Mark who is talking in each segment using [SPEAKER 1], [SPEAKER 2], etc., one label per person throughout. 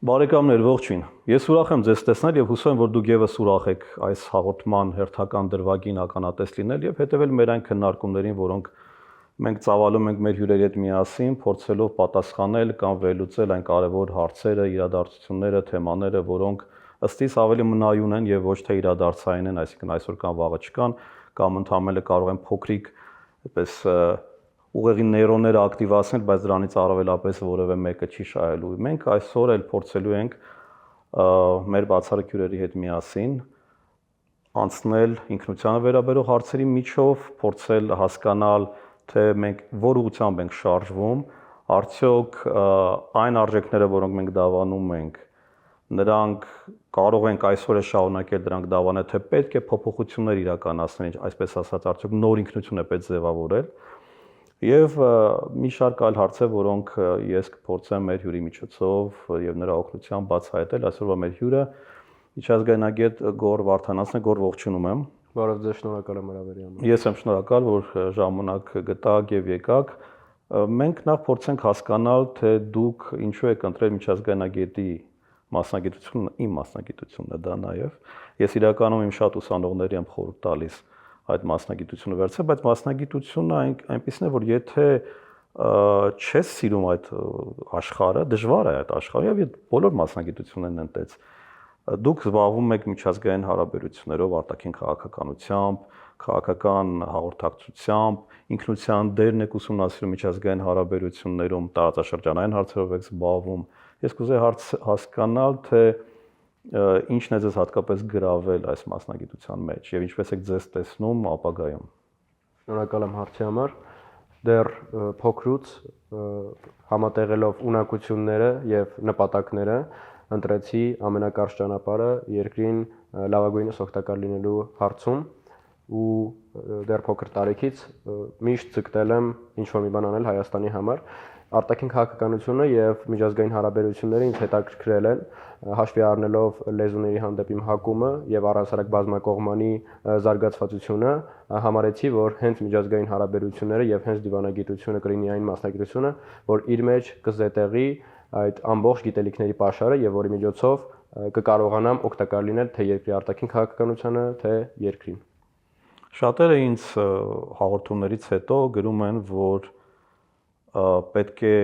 [SPEAKER 1] Բարեկամներ, ողջույն։ Ես ուրախ եմ ձեզ տեսնել եւ հուսով եմ, որ դուք եւս ուրախ եք այս հաղորդման հերթական դրվագին ականատես լինել եւ հետեւել մեր այն քննարկումներին, որոնք մենք ծավալում ենք մեր հյուրերի հետ միասին, փորձելով պատասխանել կամ վերլուծել այն կարևոր հարցերը, իրադարձությունները, թեմաները, որոնք ըստ իս ավելի մնայուն են եւ ոչ թե իրադարձային են, այսինքն այսօր կամ վաղը չկան, կամ ընդհանրապես կարող են փոքրիկ, այդպես ուղեղի նեյրոնները ակտիվացնել, բայց դրանից առավելապես որևէ մեկը չի շահելու։ Մենք այսօր էլ փորձելու ենք մեր բացառիկ հյուրերի հետ միասին անցնել ինքնությանը վերաբերող հարցերի միջով, փորձել հասկանալ, թե մենք որ ուղղությամբ ենք շարժվում, արդյոք այն արժեքները, որոնք մենք դավանում ենք, նրանք կարող ենք այսօր է շարունակել դրանք դավանել, թե պետք է փոփոխություններ իրականացնել, այսպես ասած, արդյոք նոր ինքնություն է պետք ձևավորել։ Եվ մի շարք այլ հարցեր, որոնք ես կփորձեմ մեր հյուրի միջոցով եւ նրա օգնությամբ բացահայտել։ Այսօրվա մեր հյուրը միջազգայնագետ Գոռ Վարդանանցն է։ Գոռ, ողջունում եմ։
[SPEAKER 2] Բարև ձեզ, շնորհակալ եմ հրավերի համար։
[SPEAKER 1] Ես եմ շնորհակալ, որ ժամանակ գտաք եւ եկաք։ Մենք նախ փորձենք հասկանալ, թե դուք ինչու եք ընտրել միջազգայնագետի մասնագիտությունը, իմ մասնագիտությունն է դա նաեւ։ Ես իրականում իմ շատ ուսանողների եմ խորհուրդ տալիս այդ մասնագիտությունը վերցրել, բայց մասնագիտությունը այնպեսին է, որ եթե չես սիրում այդ աշխարհը, դժվար է այդ աշխարհը եւ բոլոր մասնագիտություններն են տես։ Դուք զբաղվում եք միջազգային հարաբերություններով, արտաքին քաղաքականությամբ, քաղաքական հաղորդակցությամբ, ինքնության դերն եք ուսումնասիրում միջազգային հարաբերություններում, տարածաշրջանային հարցերով եք զբաղվում։ Ես կուզեի հասկանալ, թե ինչն է ձեզ հատկապես գրավել այս մասնագիտության մեջ եւ ինչպես եք ձեզ տեսնում ապագայում։
[SPEAKER 2] Շնորհակալ եմ հարցի համար։ Դեռ փոքրուց համատեղելով ունակությունները եւ նպատակները ընտրեցի ամենակարճ ճանապարհը երկրին լավագույնս օգտակար լինելու հարցում ու դեռ փոքր տարիքից միշտ ցկտել եմ ինչ-որ մի բան անել Հայաստանի համար։ Արտաքին քաղաքականությունը եւ միջազգային հարաբերությունները ինձ հետաքրքրել են, հաշվի առնելով լեզուների հանդեպ իմ հակումը եւ առհասարակ բազմակողմանի զարգացվածությունը, համարեցի, որ հենց միջազգային հարաբերությունները եւ հենց դիվանագիտությունը կլինի այն մասնագիտությունը, որ իր մեջ կզետեղի այդ ամբողջ գիտելիքների պաշարը եւ որի միջոցով կկարողանամ օգտակար լինել թե երկրի արտաքին քաղաքականությանը, թե երկրին։
[SPEAKER 1] Շատերը ինձ հաղորդումներից հետո գրում են, որ պետք է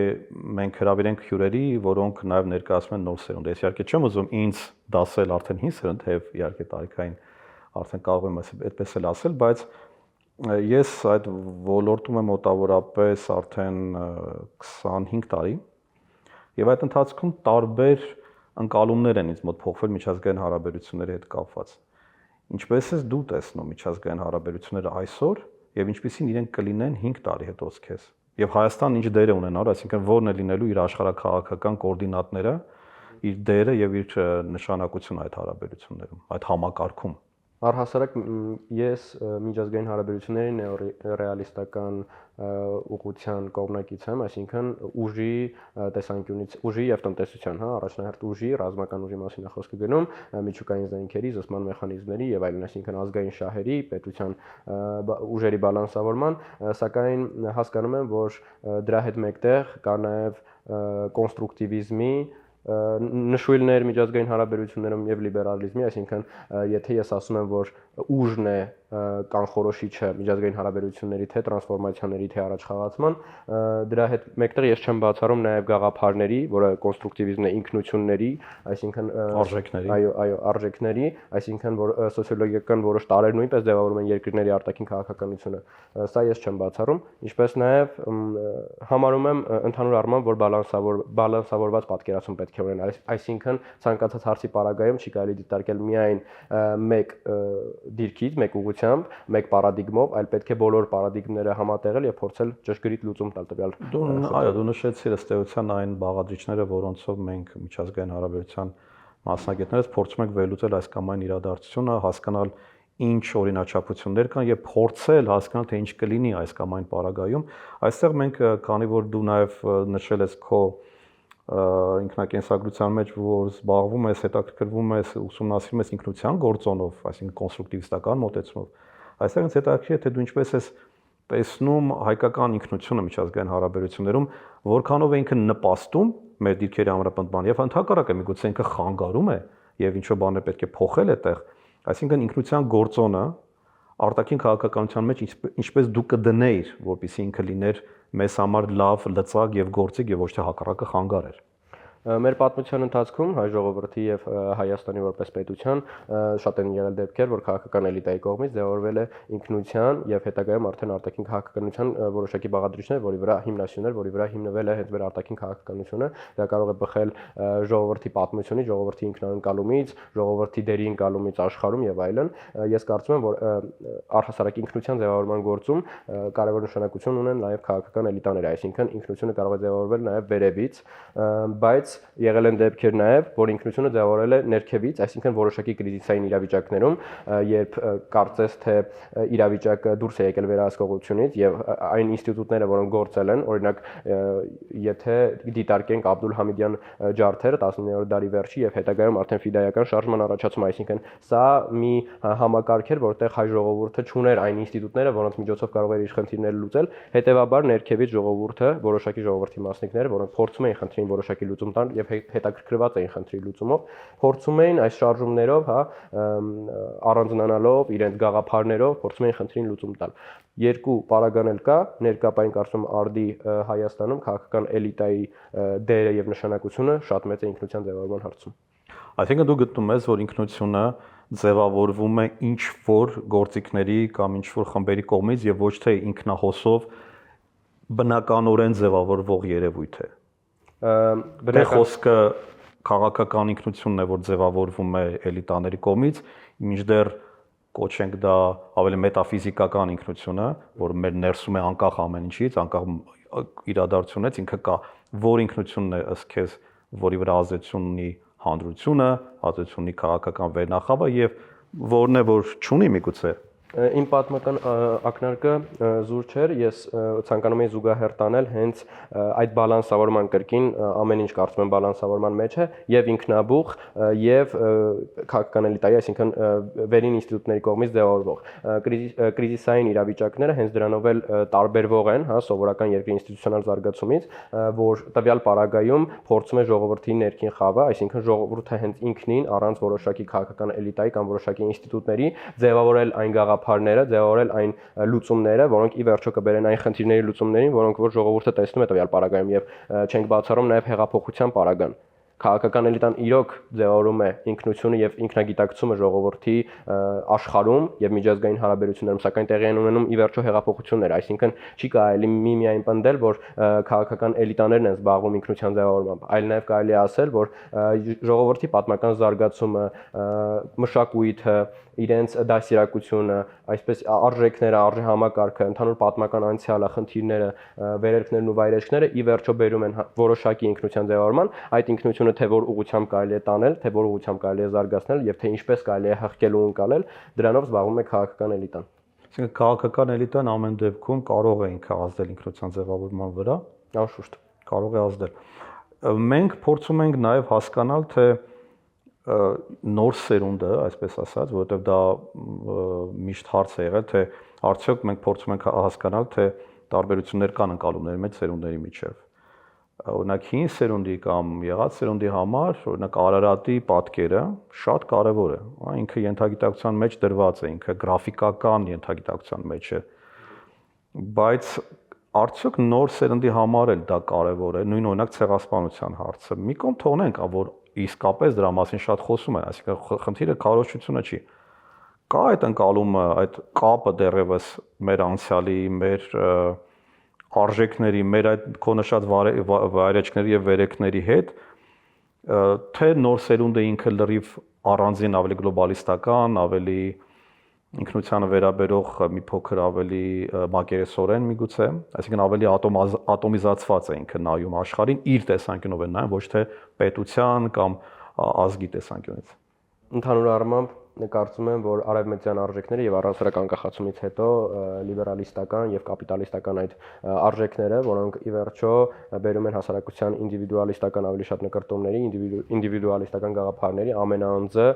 [SPEAKER 1] մենք հրավիրենք հյուրերի, որոնք նաև ներկայացնում են նոր սերունդ։ Ես իհարկե չեմ ուզում ինձ դասել արդեն 5 սերունդ, եւ իհարկե տարիքային արդեն կարող եմ այդպես էլ ասել, բայց ես այդ ոլորտում եմ մոտավորապես արդեն 25 տարի, եւ այդ ընթացքում տարբեր ընկալումներ են ինձ մոտ փոխվել միջազգային հարաբերությունների հետ կապված։ Ինչպես ես դու տեսնում միջազգային հարաբերությունները այսօր եւ ինչպիսին իրենք կլինեն 5 տարի հետո քեզ։ Եվ Հայաստանն ինչ դեր է ունենալու, այսինքն որն է լինելու իր աշխարհաքաղաքական կոորդինատները, իր դերը եւ իր նշանակությունը այդ հարաբերություններում, այդ համակարգում։
[SPEAKER 2] Առհասարակ ես միջազգային հարաբերությունների նեոռեալիստական ուղղության կողմնակից եմ, այսինքն ուժի տեսանկյունից, ուժի եւ տնտեսության, առաջնահերթ ուժի, ռազմական ուժի մասին է խոսքը գնում, միջուկային զենքերի, զսպման մեխանիզմների եւ այլն, այսինքն ազգային շահերի, պետության ուժերի բալանսավորման, սակայն հասկանում եմ, որ դրա հետ մեկտեղ կա նաեւ կոնստրուկտիվիզմի նշույլներ միջազգային հարաբերություններում եւ լիբերալիզմի, այսինքն եթե ես ասում եմ, որ ուժն է կանխորոշիչը միջազգային հարաբերությունների թե տրանսֆորմացիաների թե առաջխաղացման, դրա հետ մեկտեղ ես չեմ բացառում նաեւ գաղափարների, որը կոնստրուկտիվիզմն է, ինքնությունների, այսինքն
[SPEAKER 1] արժեքների,
[SPEAKER 2] այո, արժեքների, այսինքն որ սոցիոլոգիական որոշ տարրեր նույնպես ձևավորում են երկրների արտաքին քաղաքականությունը, սա ես չեմ բացառում, ինչպես նաեւ համարում եմ ընդհանուր առմամբ, որ բալանսավորված պատկերացում պետք է ունենալ, այսինքն ցանկացած հարցի պարագայում չի կարելի դիտարկել միայն մեկ դիրքից, մեկ ուղղությամբ, մեկ պարադիգմով, այլ պետք է բոլոր պարադիգմները համատեղել եւ փորձել ճշգրիտ լուծում տալ տվյալ։
[SPEAKER 1] Այո, դու նշեցիր ըստ էության այն բաղադրիչները, որոնցով մենք միջազգային հարաբերության մասնագետներս փորձում ենք վերլուծել այս կամ այն իրադարձությունը, հասկանալ ինչ օրինաչափություններ կան եւ փորձել հասկանալ, թե ինչ կլինի այս կամ այն պարագայում։ Այստեղ մենք, քանի որ դու նաեւ նշել ես քո ինքնակենսագրության մեջ, որ զբաղվում ես, հետաքրքրվում ես, ուսումնասիրում ես ինքնության գործոնով, այսինքն կոնստրուկտիվիստական մոտեցումով, այստեղ ինձ հետաքրքիր է, թե դու ինչպես ես տեսնում հայկական ինքնությունը միջազգային հարաբերություններում, որքանով է ինքը նպաստում մեր դիրքերի ամրապնդման եւ ընդհակառակը միգուցե ինքը խանգարում է եւ ինչ-որ բաներ պետք է փոխել այդտեղ, այսինքն ինքնության գործոնը արտաքին քաղաքականության մեջ ինչպես դու կդնեիր, որպեսզի ինքը լիներ մեզ համար լավ, լծակ եւ գործիք եւ ոչ թե հակառակը խանգարեր։
[SPEAKER 2] Մեր պատմության ընթացքում հայ ժողովրդի եւ Հայաստանի որպես պետության շատ են եղել դեպքեր, որ քաղաքական էլիտայի կողմից ձևավորվել է ինքնության եւ հետագայում արդեն արտաքին քաղաքականության որոշակի բաղադրիչներ, որի վրա հիմնասյուներ, որի վրա հիմնվել է հենց մեր արտաքին քաղաքականությունը, դա կարող է բխել ժողովրդի պատմությունից, ժողովրդի ինքնանկալումից, ժողովրդի դերի ընկալումից աշխարհում եւ այլն։ Ես կարծում եմ, որ առհասարակ ինքնության ձևավորման գործում կարևոր նշանակություն ունեն նաեւ քաղաքական էլիտաները, այսինքն ինքնությունը կարող է ձևավորվել նաեւ վերևից, բայց եղել են դեպքեր նաև, որ ինքնությունը ձևավորել է ներքևից, այսինքն որոշակի կրիզիսային իրավիճակներում, երբ կարծես թե իրավիճակը դուրս է եկել վերահսկողությունից եւ այն ինստիտուտները, որոնք գործել են, օրինակ, եթե դիտարկենք Աբդուլհամիդյան ջարդերը 19-րդ դարի վերջի եւ հետագայում արդեն ֆիդայական շարժման առաջացումը, այսինքն սա մի համակարգ էր, որտեղ հայ ժողովուրդը չուներ այն ինստիտուտները, որոնց միջոցով կարող էր իր խնդիրները լուծել, հետեւաբար ներքևից ժողովուրդը, որոշակի ժողովրդի մասնիկները, որոնք փորձում էին խնդրին որոշակի լուծում տան եւ հետաքրքրված էին խնդրի լուծումով, փորձում էին այս շարժումներով, առանձնանալով իրենց գաղափարներով, փորձում էին խնդրին լուծում տալ։ Երկու պարագան էլ կա, ներկայային կարծում արդի Հայաստանում քաղաքական էլիտայի դերը եւ նշանակությունը շատ մեծ է ինքնության ձևավորման հարցում։
[SPEAKER 1] Այսինքն դու գտնում ես, որ ինքնությունը ձևավորվում է ինչ որ գործիքների կամ ինչ որ խմբերի կողմից եւ ոչ թե ինքնահոսով բնականորեն ձևավորվող երևույթ է։ Դե խոսքը քաղաքական ինքնությունն է, որ ձևավորվում է էլիտաների կողմից, մինչդեռ կոչենք դա ավելի մետաֆիզիկական ինքնությունը, որը մեր ներսում է անկախ ամեն ինչից, անկախ իրադարձությունից, ինքը կա, որ ինքնությունն է ըստ քեզ, որի վրա ազդեցություն ունի հանրությունը, ազդեցություն ունի քաղաքական վերնախավը եւ որն է, որ չունի միգուցե։
[SPEAKER 2] Իմ պատմական ակնարկը զուր չէր, ես ցանկանում եի զուգահեռ տանել հենց այդ բալանսավորման կրկին ամեն ինչ կարծում եմ բալանսավորման մեջ է եւ ինքնաբուխ եւ քաղաքական էլիտայի, այսինքն վերին ինստիտուտների կողմից ձևավորվող կրիզիսային իրավիճակները հենց դրանով էլ տարբերվող են, սովորական երկրի ինստիտուցիոնալ զարգացումից, որ տվյալ պարագայում փորձում է ժողովրդի ներքին խավը, այսինքն ժողովուրդը հենց ինքնին առանց որոշակի քաղաքական էլիտայի կամ որոշակի ինստիտուտների ձևավորել այն գաղափարները, ձևավորել այն լուծումները, որոնք ի վերջո կբերեն այն խնդիրների լուծումներին, որոնք որ ժողովուրդը տեսնում է տվյալ պարագայում եւ չենք բացառում նաեւ հեղափոխության պարագան։ Քաղաքական էլիտան իրոք ձևավորում է ինքնությունը եւ ինքնագիտակցումը ժողովրդի աշխարհում եւ միջազգային հարաբերություններում, սակայն տեղի են ունենում ի վերջո հեղափոխություններ, այսինքն չի կարելի միայն պնդել, որ քաղաքական էլիտաներն են զբաղվում ինքնության ձևավորմամբ, այլ նաեւ կարելի է ասել, որ ժողովրդի պատմական զարգացումը, մշակույթը, իրենց դասիրակությունը, այսպես արժեքները, արժեհամակարգը, ընդհանուր պատմական անցյալը, խնդիրները, վերելքներն ու վայրեջքները ի վերջո բերում են որոշակի ինքնության ձևավորման, այդ ինքնությունը թե որ ուղղությամբ կարելի է տանել, թե որ ուղղությամբ կարելի է զարգացնել եւ թե ինչպես կարելի է հղկել ու ընկալել, դրանով զբաղվում է քաղաքական էլիտան։
[SPEAKER 1] Այսինքն քաղաքական էլիտան ամեն դեպքում կարող է ինքը ազդել ինքնության ձևավորման վրա,
[SPEAKER 2] անշուշտ
[SPEAKER 1] կարող է ազդել։ Մենք փորձում ենք նաեւ հասկանալ, թե նոր սերունդը, այսպես ասած, որովհետև դա միշտ հարց է եղել, թե արդյոք մենք փորձում ենք հասկանալ, թե տարբերություններ կան ընկալումների մեջ սերունդների միջև։ Օրինակ հին սերունդի կամ եղած սերունդի համար, օրինակ Արարատի պատկերը շատ կարևոր է։ Ինքը ենթագիտակցության մեջ դրված է, ինքը գրաֆիկական ենթագիտակցության մեջ է։ Բայց արդյոք նոր սերունդի համար էլ դա կարևոր է, նույն օրինակ ցեղասպանության հարցը։ Մի կողմ թողնենք, որ իսկապես դրա մասին շատ խոսում են, այսինքն խնդիրը քարոզչությունը չի։ Կա այդ ընկալումը, այդ կապը դեռևս մեր անցյալի, մեր արժեքների, մեր այդ քո նշած վայրեջքների եւ վերեկների հետ, թե նոր սերունդը ինքը լրիվ առանձին ավելի գլոբալիստական, ավելի ինքնությանը վերաբերող մի փոքր ավելի մակերեսորեն միգուցե, այսինքն ավելի ատոմիզացված է ինքը նայում աշխարհին իր տեսանկյունով է նայում, ոչ թե պետության կամ ազգի տեսանկյունից։
[SPEAKER 2] Ընդհանուր առմամբ կարծում եմ, որ արևմտյան արժեքները եւ առանցրակ անկախացումից հետո լիբերալիստական եւ կապիտալիստական այդ արժեքները, որոնք ի վերջո բերում են հասարակության ինդիվիդուալիստական ավելի շատ նկրտումների, ինդիվիդուալիստական գաղափարների, ամենաանձը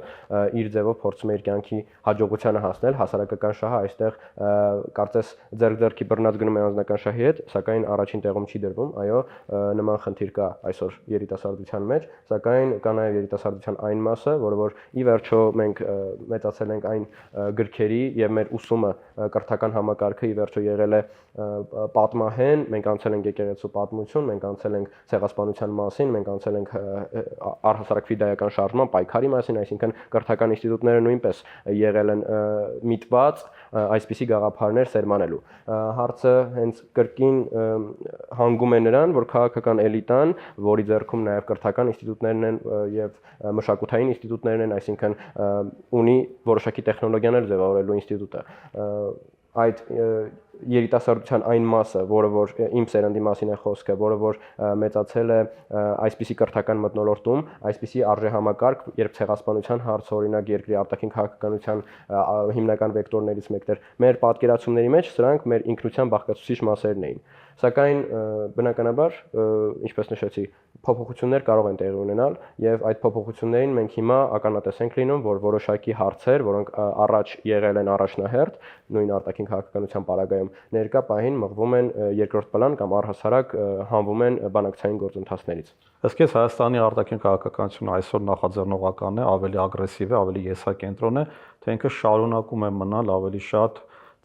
[SPEAKER 2] իր ձևով փորձում է իր կյանքի հաջողությանը հասնել, հասարակական շահը այստեղ կարծես ձեռք-ձեռքի բռնած գնում է անձնական շահի հետ, սակայն առաջին տեղում չի դրվում, այո, նման խնդիր կա այսօր երիտասարդության մեջ, սակայն կա նաեւ երիտասարդության այն մասը, որը որ ի վերջո մենք մեծացել ենք այն գրքերի եւ մեր ուսումը կրթական համակարգը ի վերջո եղել է պատմահեն, մենք անցել ենք եկեղեցու պատմություն, մենք անցել ենք ցեղասպանության մասին, մենք անցել ենք առհասարակ ֆիդայական շարժման, պայքարի մասին, այսինքն կրթական ինստիտուտները նույնպես եղել են միտված այսպիսի գաղափարներ սերմանելու։ Հարցը հենց կրկին հանգում է նրան, որ քաղաքական էլիտան, որի ձեռքում նաև կրթական ինստիտուտներն են եւ մշակութային ինստիտուտներն են, այսինքն ունի որոշակի տեխնոլոգիաներ ձևավորելու ինստիտուտը, այդ երիտասարդության այն մասը, որը որ իմ սերնդի մասին է խոսքը, որը որ մեծացել է այսպիսի կրթական մթնոլորտում, այսպիսի արժեհամակարգ, երբ ցեղասպանության հարցը օրինակ երկրի արտաքին քաղաքականության հիմնական վեկտորներից մեկն էր, մեր պատկերացումների մեջ սրանք մեր ինքնության բաղկացուցիչ մասերն էին։ Սակայն բնականաբար, ինչպես նշեցի, փոփոխություններ կարող են տեղի ունենալ եւ այդ փոփոխություններին մենք հիմա ականատես ենք լինում, որ որոշակի հարցեր, որոնք առաջ եղել են առաջնահերթ, նույն արտաքին քաղաքականության պարագայում ներկա պահին մղվում են երկրորդ պլան կամ առհասարակ հանվում են բանակցային գործընթացներից։
[SPEAKER 1] Ըստ ես Հայաստանի արտաքին քաղաքականությունը այսօր նախաձեռնողական է, ավելի ագրեսիվ է, ավելի եսակենտրոն է, թե ինքը շարունակում է մնալ ավելի շատ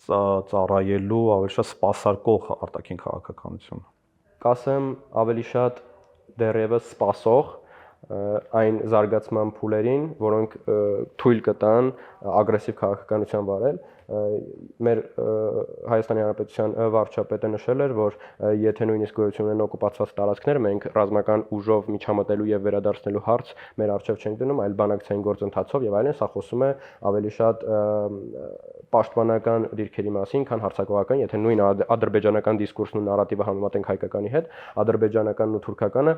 [SPEAKER 1] ծառայելու, ավելի շատ սպասարկող արտաքին քաղաքականություն։
[SPEAKER 2] Կասեմ ավելի շատ դեռևս սպասող այն զարգացման փուլերին, որոնք թույլ կտան ագրեսիվ քաղաքականության վարել, մեր Հայաստանի Հանրապետության վարչապետը նշել էր, որ եթե նույնիսկ գոյություն ունեն օկուպացված տարածքներ, մենք ռազմական ուժով միջամտելու եւ վերադարձնելու հարց մեր առջեւ չենք դնում, այլ բանակցային գործընթացով եւ այլն, սա խոսում է ավելի շատ պաշտպանական դիրքերի մասին, քան հարձակողական, եթե նույն ադրբեջանական դիսկուրսն ու նարատիվը համեմատենք հայկականի հետ, ադրբեջանականն ու թուրքականը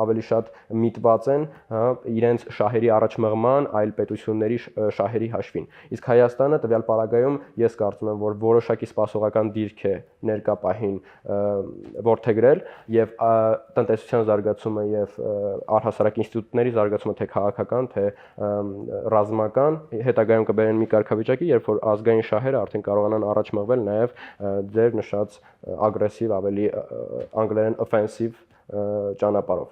[SPEAKER 2] ավելի շատ միտված են, իրենց շահերի առաջմղման, այլ պետությունների շահերի հաշվին։ Իսկ Հայաստանը տվյալ պարագայում ես կարծում եմ, որ որոշակի սպասողական դիրք է ներկա պահին որդեգրել եւ տնտեսության զարգացումը եւ առհասարակ ինստիտուտների զարգացումը թե քաղաքական, թե ռազմական հետագայում կբերեն մի կարգավիճակի, երբ որ ազգային շահերը արդեն կարողանան առաջ մղվել նաեւ ձեր նշած ագրեսիվ, ավելի անգլերեն offensive ճանապարհով։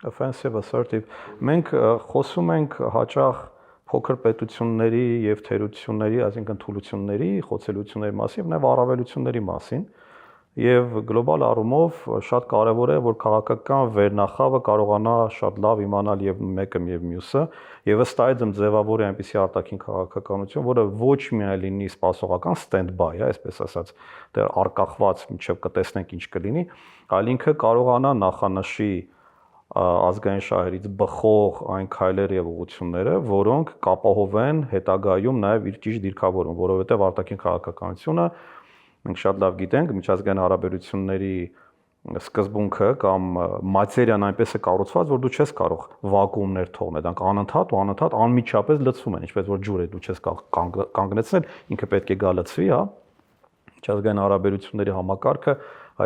[SPEAKER 1] Offensive, assertive։ Մենք խոսում ենք հաճախ փոքր պետությունների եւ թերությունների, այսինքն թուլությունների, խոցելությունների մասին եւ նաեւ առավելությունների մասին։ Եվ գլոբալ առումով շատ կարևոր է, որ քաղաքական վերնախավը կարողանա շատ լավ իմանալ եւ մեկը եւ մյուսը, եւ ըստ այդմ ձևավորի այնպիսի արտաքին քաղաքականություն, որը ոչ միայն լինի սպասողական stand-by, այսպես ասած, դեռ արկախված, մինչեւ կտեսնենք ինչ կլինի, այլ ինքը կարողանա նախանշի ազգային շահերից բխող այն քայլերը եւ ուղղությունները, որոնք կապահովեն հետագայում նաեւ իր ճիշտ դիրքավորումը, որովհետեւ արտաքին քաղաքականությունը մենք շատ լավ գիտենք, միջազգային հարաբերությունների սկզբունքը կամ մատերիան այնպես է կառուցված, որ դու չես կարող վակուումներ թողնել, դրանք անընդհատ ու անընդհատ անմիջապես լցվում են, ինչպես որ ջուրը դու չես կարող կանգնեցնել, ինքը պետք է գա լցվի, հա։ Միջազգային հարաբերությունների համակարգը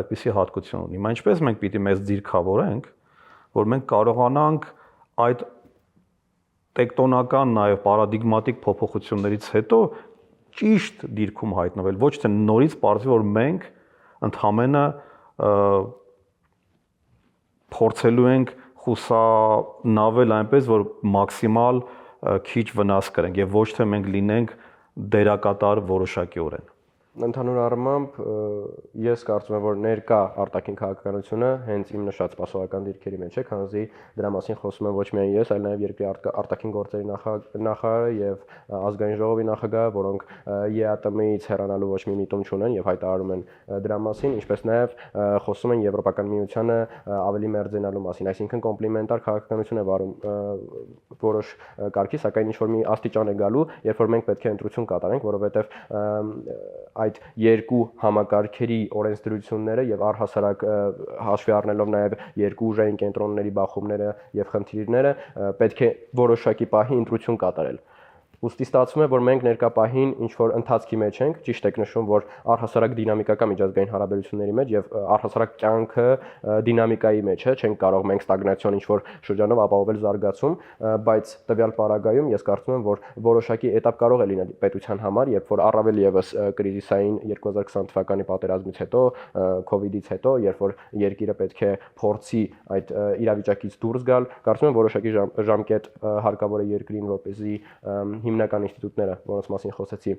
[SPEAKER 1] այդպիսի հատկություն ունի։ Հիմա ինչպես մենք պիտի մեզ դիրքավորենք, որ մենք կարողանանք այդ տեկտոնական նաև պարադիգմատիկ փոփոխություններից հետո ճիշտ դիրքում հայտնվել, ոչ թե նորից պարզվի, որ մենք ընդհանրապես փորձելու ենք խուսանավել այնպես, որ մաքսիմալ քիչ վնաս կրենք եւ ոչ թե մենք լինենք դերակատար որոշակիորեն։
[SPEAKER 2] Ընդհանուր առմամբ ես կարծում եմ, որ ներկա արտաքին քաղաքականությունը հենց իմ նշած սպասողական դիրքերի մեջ է, քանզի դրա մասին խոսում եմ ոչ միայն ես, այլ նաև երկրի արտաքին գործերի նախարարը եւ ազգային ժողովի նախագահը, որոնք ԵԱՏՄ-ից հեռանալու ոչ մի միտում չունեն եւ հայտարարում են դրա մասին, ինչպես նաև խոսում են Եվրոպական միությանը ավելի մերձենալու մասին, այսինքն կոմպլիմենտար քաղաքականություն է վարում որոշ կարգի, սակայն ինչ որ մի աստիճան է գալու, երբ որ մենք պետք է ընտրություն կատարենք, որովհետեւ այդ երկու համակարգերի օրենսդրությունները եւ առհասարակ հաշվի առնելով նաեւ երկու ուժային կենտրոնների բախումները եւ խնդիրները պետք է որոշակի պահի ընտրություն կատարել։ Ուստի ստացվում է, որ մենք ներկա պահին ինչ որ ընթացքի մեջ ենք, ճիշտ եք նշում, որ առհասարակ դինամիկական միջազգային հարաբերությունների մեջ եւ առհասարակ կյանքը դինամիկայի մեջ է, չենք կարող մենք ստագնացիոն ինչ որ շրջանով ապահովել զարգացում, բայց տվյալ պարագայում ես կարծում եմ, որ որոշակի этап կարող է լինել պետության համար, երբ որ առավել եւս կրիզիսային 2020 թվականի պատերազմից հետո, COVID-ից հետո, երբ որ երկիրը պետք է փորձի այդ իրավիճակից դուրս գալ, կարծում եմ որոշակի ժամկետ հարկավոր է երկրին, որպեսզի հիմնական ինստիտուտները, որոնց մասին խոսեցի,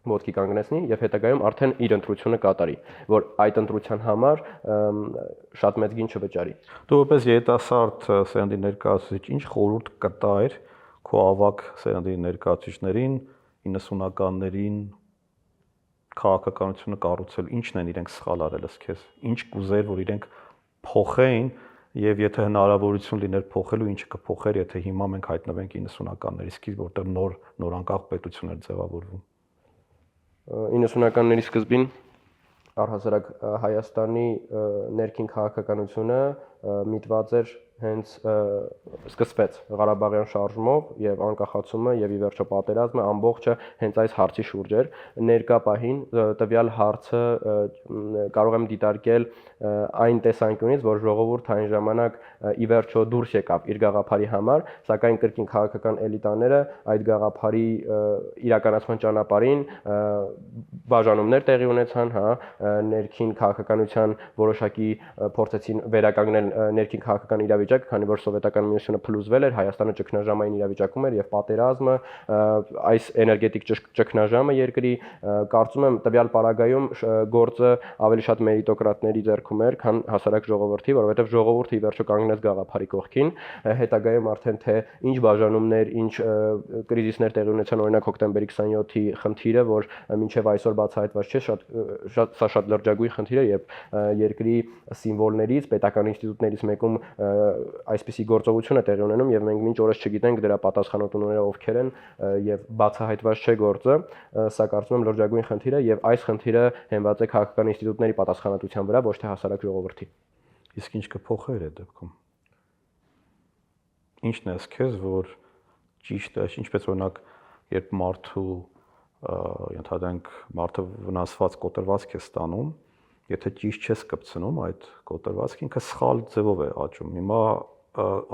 [SPEAKER 2] ոտքի կանգնեցնի եւ հետագայում արդեն իր ընտրությունը կատարի, որ այդ ընտրության համար շատ մեծ գին չվճարի։
[SPEAKER 1] Դու որպես երիտասարդ սերնդի ներկայացուցիչ ինչ խորհուրդ կտայր քո ավագ սերնդի ներկայացուցիչներին 90-ականներին քաղաքականությունը կառուցել, ինչն են իրենք սխալ արել ըստ քեզ, ինչ կուզեր, որ իրենք փոխեին եւ եթե հնարավորություն լիներ փոխելու, ինչը կփոխեր, եթե հիմա մենք հայտնվենք 90-ականների սկիզբ, որտեղ նոր անկախ պետություն էր ձևավորվում։
[SPEAKER 2] 90-ականների սկզբին առհասարակ Հայաստանի ներքին քաղաքականությունը միտված էր հենց սկսվեց Ղարաբաղյան շարժումով եւ անկախացումը եւ ի վերջո պատերազմը ամբողջը հենց այս հարցի շուրջ էր ներկա պահին տվյալ հարցը կարող եմ դիտարկել այն տեսանկյունից որ ժողովուրդը այն ժամանակ ի վերջո դուրս եկավ իր գաղափարի համար սակայն կրկին քաղաքական էլիտաները այդ գաղափարի իրականացման ճանապարհին բաժանումներ տեղի ունեցան ներքին քաղաքականության որոշակի փորձեցին վերականգնել ներքին քաղաքական իրավիճակը, քանի որ սովետական միությունը փլուզվել էր, Հայաստանը ճգնաժամային իրավիճակում էր եւ պատերազմը, այս էներգետիկ ճգնաժամը երկրի, կարծում եմ տվյալ պարագայում գործը ավելի շատ մերիտոկրատների ձեռքում էր, քան հասարակ ժողովրդի, որովհետեւ ժողովուրդը ի վերջո կանգնեց գաղափարի կողքին, հետագայում արդեն թե ինչ բաժանումներ, ինչ կրիզիսներ տեղի ունեցան, օրինակ հոկտեմբերի 27-ի խնդիրը, որ մինչեւ այսօր բացահայտված չէ, շատ լրջագույն խնդիր է, երբ երկրի սիմվոլներից, պետական ինստիտուտներից մեկում այսպիսի գործողություն է տեղի ունենում եւ մենք մինչ օրս չգիտենք դրա պատասխանատուները ովքեր են եւ բացահայտված չէ գործը, սա կարծում եմ լրջագույն խնդիր է եւ այս խնդիրը հենված է քաղաքական ինստիտուտների պատասխանատվության վրա, ոչ թե հասարակ ժողովրդի։
[SPEAKER 1] Իսկ ինչ կփոխեր այդ դեպքում։ Ինչն է ասքեզ, որ ճիշտ է, ինչպես օրինակ, երբ մարդու ենթադրենք մարդը վնասված կոտրվածք է ստանում, եթե ճիշտ չես կպցնում այդ կոտրվածքը ինքը սխալ ձևով է աճում։ Հիմա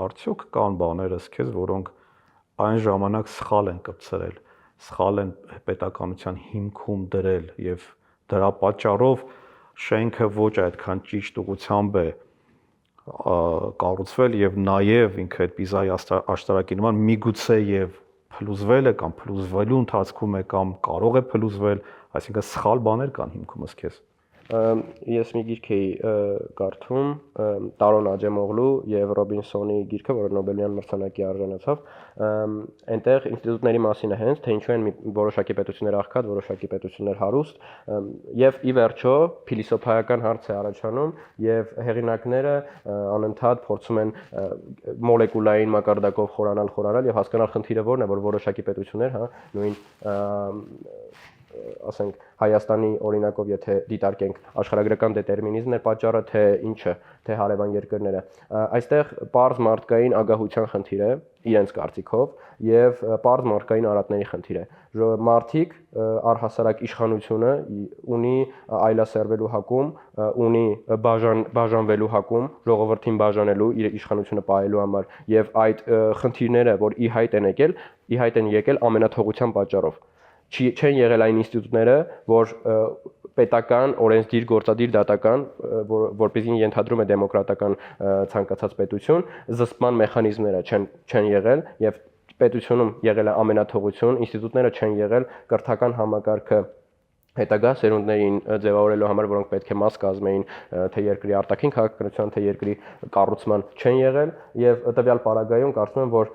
[SPEAKER 1] արդյոք կան բաներ ասքեզ, որոնք այն ժամանակ սխալ են կպցրել, սխալ են պետականության հիմքում դրել եւ դրա պատճառով շենքը ոչ այդքան ճիշտ ուղղությամբ է կառուցվել եւ նաեւ ինքը այդ պիզայի աշտարակի նման միգուցե եւ փլուզվել է կամ փլուզվելու ընթացքում է կամ կարող է փլուզվել, այսինքն սխալ բաներ կան հիմքում ասքեզ։
[SPEAKER 2] Ես մի գիրք էի կարդում Տարոն Աջեմօղլու եւ Ռոբինսոնի գիրքը, որը Նոբելյան մրցանակի արժանացավ, այնտեղ ինստիտուտների մասին է հենց, թե ինչու են որոշակի պետություններ աղքատ, որոշակի պետություններ հարուստ, եւ ի վերջո փիլիսոփայական հարց է առաջանում եւ հեղինակները անընդհատ փորձում են մոլեկուլային մակարդակով խորանալ եւ հասկանալ խնդիրը որն է, որ որոշակի պետություններ, նույն ասենք Հայաստանի օրինակով եթե դիտարկենք աշխարհագրական դետերմինիզմն է պատճառը թե ինչը թե հարևան երկրները այստեղ պարզ մարդկային ագահության խնդիր է իրենց կարծիքով եւ պարզ մարդկային արատների խնդիր է մարդիկ առհասարակ իշխանությունը ունի այլասերվելու հակում ունի բաժանվելու հակում ժողովրդին բաժանելու իր իշխանությունը պահելու համար եւ այդ խնդիրները որ ի հայտ են եկել ամենաթողության պատճառով չեն եղել այն ինստիտուտները, որ պետական, օրենսդիր, գործադիր, դատական, որպեսզի ենթադրում է դեմոկրատական ցանկացած պետություն, զսպման մեխանիզմները չեն եղել եւ պետությունում եղել է ամենաթողություն, ինստիտուտները չեն եղել կրթական համակարգը հետագա սերունդներին ձևավորելու համար, որոնք պետք է մաս կազմեին թե երկրի արտաքին քաղաքականության, թե երկրի կառուցման չեն եղել եւ տվյալ պարագայում կարծում եմ, որ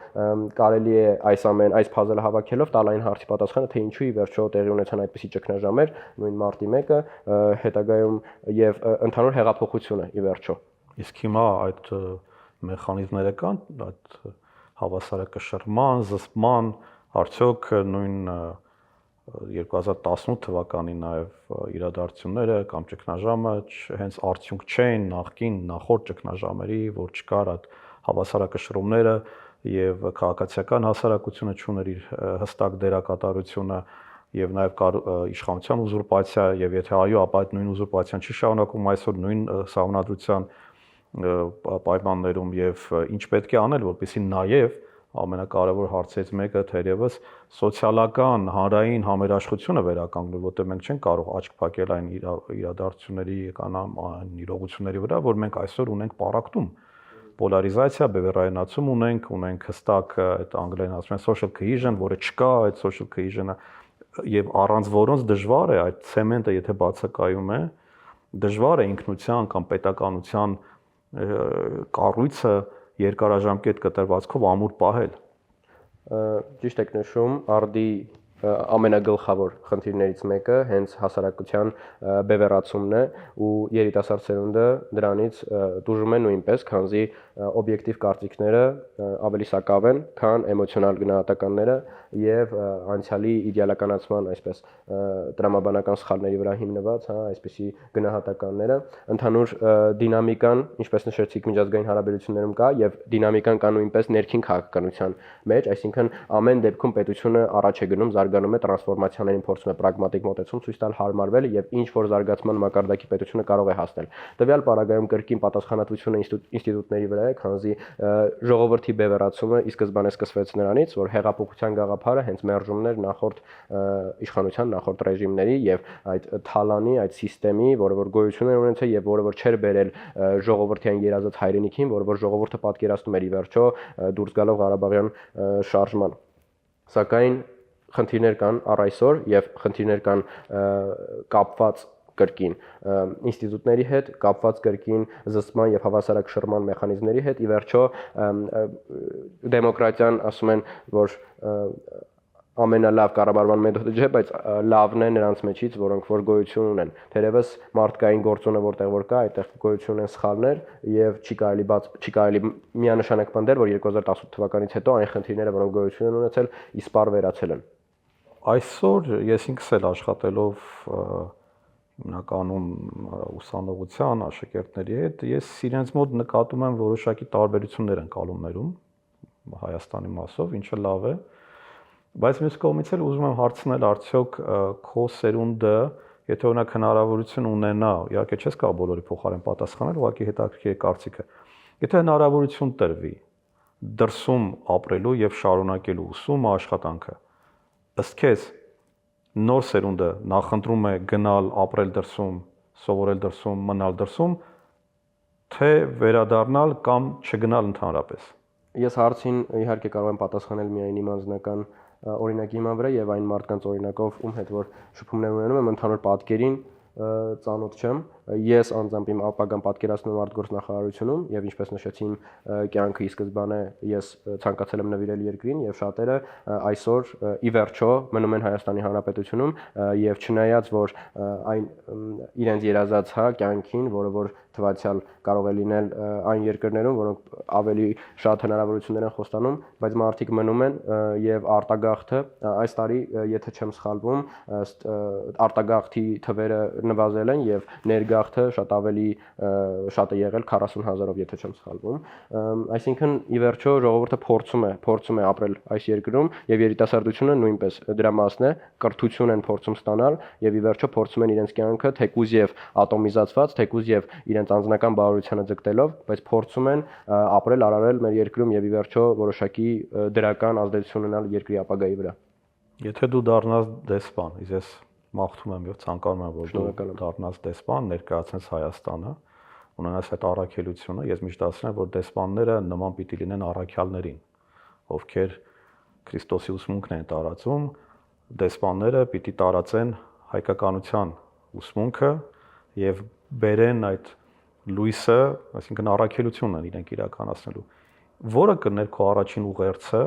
[SPEAKER 2] կարելի է այս փազլը հավաքելով տալ այն հարցի պատասխանը, թե ինչու ի վերջո տեղի ունեցան այդպիսի ճգնաժամեր, նույն մարտի 1-ը հետագայում եւ ընդհանուր հեղափոխությունը ի վերջո։
[SPEAKER 1] Իսկ հիմա այդ մեխանիզմները կան, այդ հավասարակշռման, զսպման, արդյոք նույն 2018 թվականի նաև իրադարձությունները կամ ճգնաժամը հենց արդյունք չէին նախորդ ճգնաժամերի, որ չկար այդ հավասարակշռումները եւ քաղաքացիական հասարակությունը չուներ իր հստակ դերակատարությունը եւ նաեւ կար իշխանության ուզուրպացիա եւ եթե այո, ապա այդ նույն ուզուրպացիան չի շարունակվում այսօր նույն սահմանադրության պայմաններում եւ ինչ պետք է անել, որպեսզի նաեւ ամենակարևոր հարցերից մեկը թերևս սոցիալական հանրային համերաշխությունը վերականգնել, որտեղ մենք չենք կարող աչք փակել այն իրադարձությունների կանամ իրողությունների վրա, որ մենք այսօր ունենք պարակտում պոլարիզացիա, բևեռայնացում ունենք հստակ այդ անգլերեն ասում են social cohesion, որը չկա, այդ social cohesion-ը եւ առանց որոնց դժվար է այդ ցեմենտը, եթե բացակայում է, դժվար է ինքնության կամ պետականության կառույցը երկարաժամկետ կտրվածքով ամուր պահել։
[SPEAKER 2] Ճիշտ եք նշում, արդի ամենագլխավոր խնդիրներից մեկը հենց հասարակության բևեռացումն է ու երիտասարդ սերունդը դրանից դժում է նույնպես, քանզի օբյեկտիվ կարծիքները ավելի սակավ են, քան էմոցիոնալ գնահատականները եւ անցյալի իդեալականացման այսպես տրամաբանական սխալների վրա հիմնված, այսպիսի գնահատականները, ընդհանուր դինամիկան, ինչպես նշեցիք, միջազգային հարաբերություններում կա եւ դինամիկան կա նույնպես ներքին քաղաքականության մեջ, այսինքն ամեն դեպքում պետությունը առաջ է գնում, զարգանում է, տրանսֆորմացիաներին փորձում է պրագմատիկ մոտեցում ցույց տալ, հարմարվել եւ ինչ որ զարգացման մակարդակի պետությունը կարող է հասնել։ Տվյալ պարագայում կրկին պատասխանատվությունը ինստիտուտների վրա է, քանզի ժողովրդի բևեռացումը ի սկզբանե սկսվեց նրանից, որ հեղափոխության գաղափարը հենց մերժումն էր նախորդ իշխանության, նախորդ ռեժիմների եւ այդ թալանի, այդ համակարգի, որը որ գոյություն էր ունեցել եւ որը որ չէր բերել ժողովրդյան երազած հայրենիքին, որը որ ժողովուրդը պատկերացնում էր ի վերջո դուրս գալով Ղարաբաղյան շարժման։ Սակայն խնդիրներ կան առ այսօր եւ խնդիրներ կան կապված կրկին ինստիտուտների հետ, կապված կրկին զսպման եւ հավասարակշռման մեխանիզմների հետ, ի վերջո դեմոկրատիան ասում են, որ ամենալավ կառավարման մեթոդը չէ, բայց լավն է նրանց մեջից, որոնք որ գոյություն ունեն։ Թերևս մարդկային գործոնը որտեղ որ կա, այդտեղ գոյություն ունեն սխալներ եւ չի կարելի միանշանակ պնդել, որ 2018 թվականից հետո այն խնդիրները, որոնք գոյություն են ունեցել, իսպառ վերացել են։
[SPEAKER 1] Այսօր ես ինքս էլ աշխատելով հիմնականում ուսանողության աշակերտների հետ, ես իրենց մոտ նկատում եմ որոշակի տարբերություններ ընկալումներում Հայաստանի մասով, ինչը լավ է, բայց մյուս կողմից էլ ուզում եմ հարցնել արդյոք քո սերունդը, եթե օրինակ հնարավորություն ունենա, իհարկե չես կարող բոլորի փոխարեն պատասխանել, ուղղակի հետաքրքիր է կարծիքը, եթե հնարավորություն տրվի դրսում ապրելու եւ շարունակելու ուսումը, աշխատանքը, ըստ քեզ նոր սերունդը նախընտրում է գնալ ապրել դրսում, սովորել դրսում, մնալ դրսում, թե վերադառնալ կամ չգնալ ընդհանրապես։
[SPEAKER 2] Ես հարցին իհարկե կարող եմ պատասխանել միայն իմ անձնական օրինակի հիման վրա եւ այն մարդկանց օրինակով, ում հետ որ շփումներ ունենում եմ, ընդհանուր պատկերին ծանոթ չեմ։ Ես անձամբ իմ ապագան պատկերացնում եմ արտգործնախարարությունում եւ ինչպես նշեցի իմ կյանքը ի սկզբանե ես ցանկացել եմ նվիրել երկրին եւ շատերը այսօր ի վերջո մնում են Հայաստանի Հանրապետությունում եւ չնայած որ այն իրենց երազած կյանքին, որը որ թվացial կարող է լինել այն երկրներում, որոնք ավելի շատ հնարավորություններ են խոստանում, բայց մարդիկ մնում են եւ արտագաղթը այս տարի, եթե չեմ սխալվում, արտագաղթի թվերը նվազել են եւ ներգաղթը շատ ավելի շատ է եղել 40,000-ով, եթե չեմ սխալվում։ Այսինքն ի վերջո ժողովուրդը փորձում է ապրել այս երկրում եւ երիտասարդությունը նույնպես դրա մասն է, կրթություն են փորձում ստանալ եւ ի վերջո փորձում են իրենց կյանքը թեկուզ եւ ատոմիզացված, թեկուզ եւ իրենց անձնական բարօրությանը ձգտելով, բայց փորձում են ապրել, արարել մեր երկրում եւ ի վերջո որոշակի դրական ազդեցություն ունենալ երկրի ապագայի վրա։
[SPEAKER 1] Եթե դու դառնաս դեսպան, ես մաղթում եմ եւ ցանկանում եմ, որ դու դառնաս դեսպան, ներկայացնես Հայաստանը, ունենաս այդ առաքելությունը, ես միշտ ասում եմ, որ դեսպանները նման պիտի լինեն առաքյալներին, ովքեր Քրիստոսի ուսմունքն են տարածում, դեսպանները պիտի տարածեն հայկականության ուսմունքը եւ բերեն այդ լույսը, այսինքն առաքելությունն իրենք իրականացնելու, որը կներ քո առաջին ուղերձը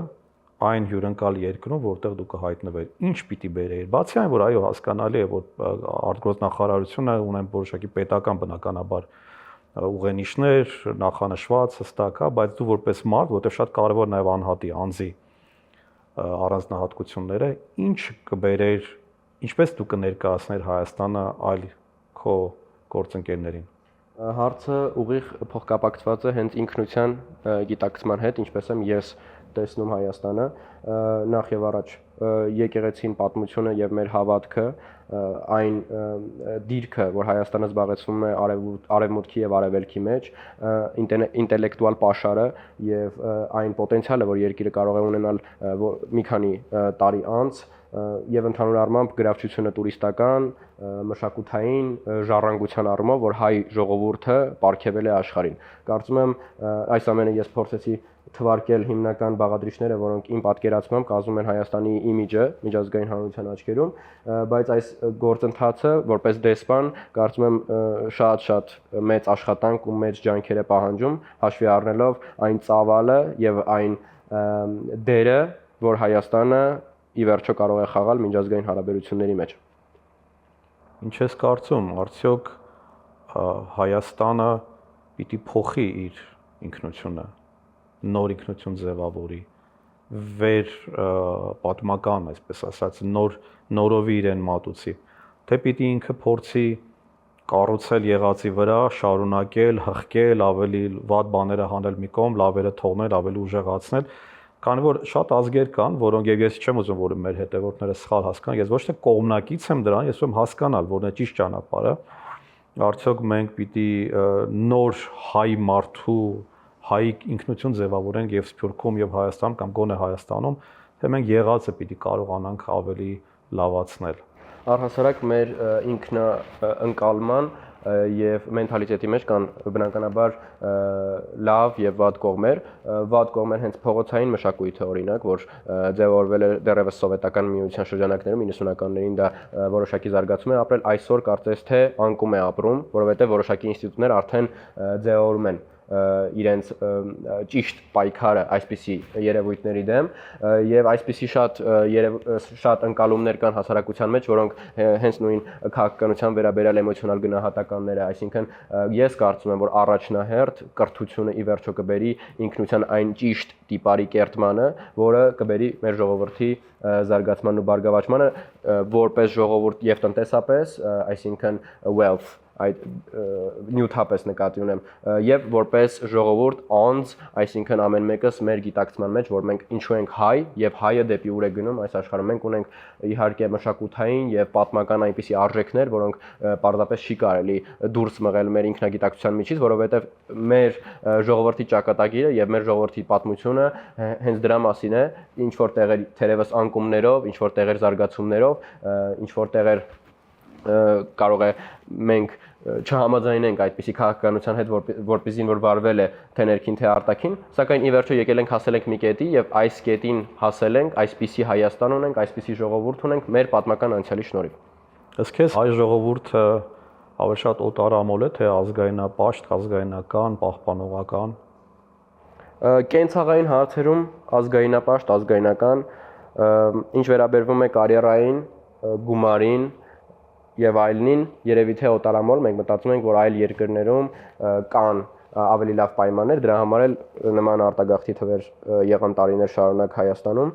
[SPEAKER 1] այն հյուրընկալ երկրում, որտեղ դու կհայտնվեր, ինչ պիտի բերեիր, բացի այն, որ այո, հասկանալի է, որ արտգործնախարարությունը ունեն որոշակի պետական բնականաբար ուղենիշներ, նախանշված, հստակ, բայց դու որպես մարդ, որտեղ շատ կարևոր նաև անհատի, անձի առանձնահատկությունները, ինչ կբերեր ինչպես դու կներկայացներ Հայաստանը այլ քո գործընկերներին։
[SPEAKER 2] Հարցը ուղիղ փոխկապակցված է հենց ինքնության գիտակցման հետ, ինչպես եմ ես տեսնում Հայաստանը, նախ եւ առաջ եկեղեցին պատմությունը եւ մեր հավատքը, այն դիրքը, որ Հայաստանը զբաղեցնում է արևմուտքի եւ արևելքի մեջ, ինտելեկտուալ պաշարը եւ այն պոտենցիալը, որ երկիրը կարող է ունենալ մի քանի տարի անց եւ ընդհանուր առմամբ գրավչությունը տուրիստական, մշակութային, ժառանգության առումով, որ հայ ժողովուրդը պարգևել է աշխարհին։ Կարծում եմ այս ամենը ես փորձեցի թվարկել հիմնական բաղադրիչները, որոնք իմ պատկերացմամբ կազմում են Հայաստանի իմիջը միջազգային հանրության աչքերում, բայց այս գործընթացը որպես դեսպան կարծում եմ շատ մեծ աշխատանք ու մեծ ջանքեր է պահանջում, հաշվի առնելով այն ծավալը եւ այն դերը, որ Հայաստանը ի վերջո կարող է խաղալ միջազգային հարաբերությունների մեջ։
[SPEAKER 1] Ինչ ես կարծում, արդյոք Հայաստանը պիտի փոխի իր ինքնությունը, նոր ինքնություն ձևավորի, վեր պատմական, այսպես ասած, նորովի իրեն մատուցի, թե պիտի ինքը փորձի կառուցել եղածի վրա, շարունակել, հղկել, ավելի վատ բաները հանել մի կողմ, լավերը թողնել, ավելի ուժեղացնել, քանի որ շատ ազգեր կան, որոնք եւ ես չեմ ուզում, որ մեր հետևորդները սխալ հասկանան, ես ոչ թե կողմնակից եմ դրան, ես ուզում հասկանալ, որն է ճիշտ ճանապարհը, արդյոք մենք պիտի նոր հայ մարդու հայ ինքնություն ձևավորենք եւ Սփյուռքում եւ Հայաստանում կամ գոնե Հայաստանում, թե մենք եղածը պիտի կարողանանք ավելի լավացնել։
[SPEAKER 2] Առհասարակ մեր ինքնաընկալման եւ մենթալիտետի մեջ կան բնականաբար լավ եւ վատ կողմեր, վատ կողմեր հենց փողոցային մշակույթը օրինակ, որ ձևավորվել է դեռևս սովետական միության շրջանակներում 90-ականներին դա որոշակի զարգացում է ապրել, այսօր կարծես թե անկում է ապրում, որովհետեւ որոշակի ինստիտուտներ արդեն ձևավորում են իրենց ճիշտ պայքարը այսպիսի երևույթների դեմ եւ այսպիսի շատ ընկալումներ կան հասարակության մեջ, որոնք հենց նույն քաղաքականության վերաբերյալ էմոցիոնալ գնահատականները, այսինքն ես կարծում եմ, որ առաջնահերթ կրթությունը ի վերջո կբերի ինքնության այն ճիշտ տիպարի կերտմանը, որը կբերի մեր ժողովրդի զարգացմանն ու բարգավաճմանը որպես ժողովուրդ եւ տնտեսապես, այսինքն wealth այդ նյութապես նկատի ունեմ եւ որպես ժողովուրդ անձ, այսինքն ամեն մեկս մեր գիտակցման մեջ, որ մենք ինչու ենք հայ եւ հայը դեպի ուր է գնում այս աշխարհում, մենք ունենք իհարկե մշակութային եւ պատմական այնպիսի արժեքներ, որոնք պարզապես չի կարելի դուրս մղել մեր ինքնագիտակցության միջից, որովհետեւ մեր ժողովրդի ճակատագիրը եւ մեր ժողովրդի պատմությունը հենց դրա մասին է, ինչ որ տեղեր թերևս անկումներով, ինչ որ տեղեր զարգացումներով, ինչ որ տեղեր կարող է մենք չհամաձայնենք այդպիսի քաղաքականության հետ, որպեսզի որ վարվել է թե ներքին թե արտաքին, սակայն ի վերջո եկել ենք հասել ենք մի կետի եւ այս կետին հասել ենք, այսպիսի Հայաստան ունենք, այսպիսի ժողովուրդ ունենք մեր պատմական անցյալի շնորհիվ։
[SPEAKER 1] Ըստ քեզ հայ ժողովուրդը ավելի շատ օտարամոլ է, թե ազգայնապաշտ, ազգայնական, պահպանողական։
[SPEAKER 2] Կենցաղային հարցերում ազգայնապաշտ, ազգայնական, ինչ վերաբերվում է կարիերային, գումարին եւ այլնին, երևի թե օտարամոլ, մենք մտածում ենք, որ այլ երկրներում կան ավելի լավ պայմաններ, դրա համար էլ նման արտագաղթի թվեր եղան տարիներ շարունակ Հայաստանում,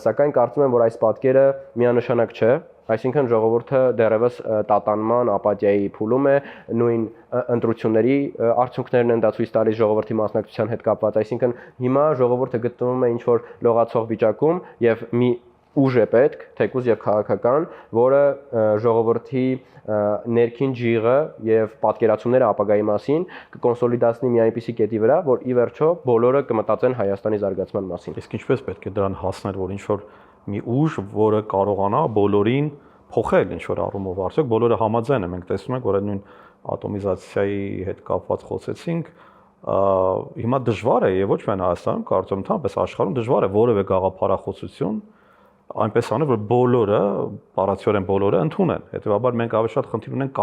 [SPEAKER 2] սակայն կարծում եմ, որ այս պատկերը միանշանակ չէ, այսինքն ժողովուրդը դեռևս տատանման, ապաթիայի փուլում է, նույն ընտրությունների արդյունքներն են դա ցույց տալիս ժողովրդի մասնակցության հետ կապված, այսինքն հիմա ժողովուրդը գտնվում է ինչ-որ լողացող վիճակում եւ մի ուժ է պետք, թեկուզ եւ քաղաքական, որը ժողովրդի ներքին ջիղը եւ պատկերացումները ապագայի մասին կկոնսոլիդացնի մի այնպիսի կետի վրա, որ ի վերջո բոլորը կմտածեն Հայաստանի զարգացման մասին։
[SPEAKER 1] Իսկ ինչպես պետք է դրան հասնել, որ ինչ-որ մի ուժ, որը կարողանա բոլորին փոխել ինչ-որ առումով, արդյոք բոլորը համաձայն են, մենք տեսնում ենք, որ նույն ատոմիզացիայի հետ կապված խոսեցինք, հիմա դժվար է եւ ոչ միայն Հայաստանում, կարծում եմ, ընդհանրապես աշխարհում դժվար է որևէ գաղափարախոսություն այնպես անել, որ բոլորը, բառացիորեն բոլորը ընդունեն։ Հետևաբար մենք ավելի շատ խնդիր ունենք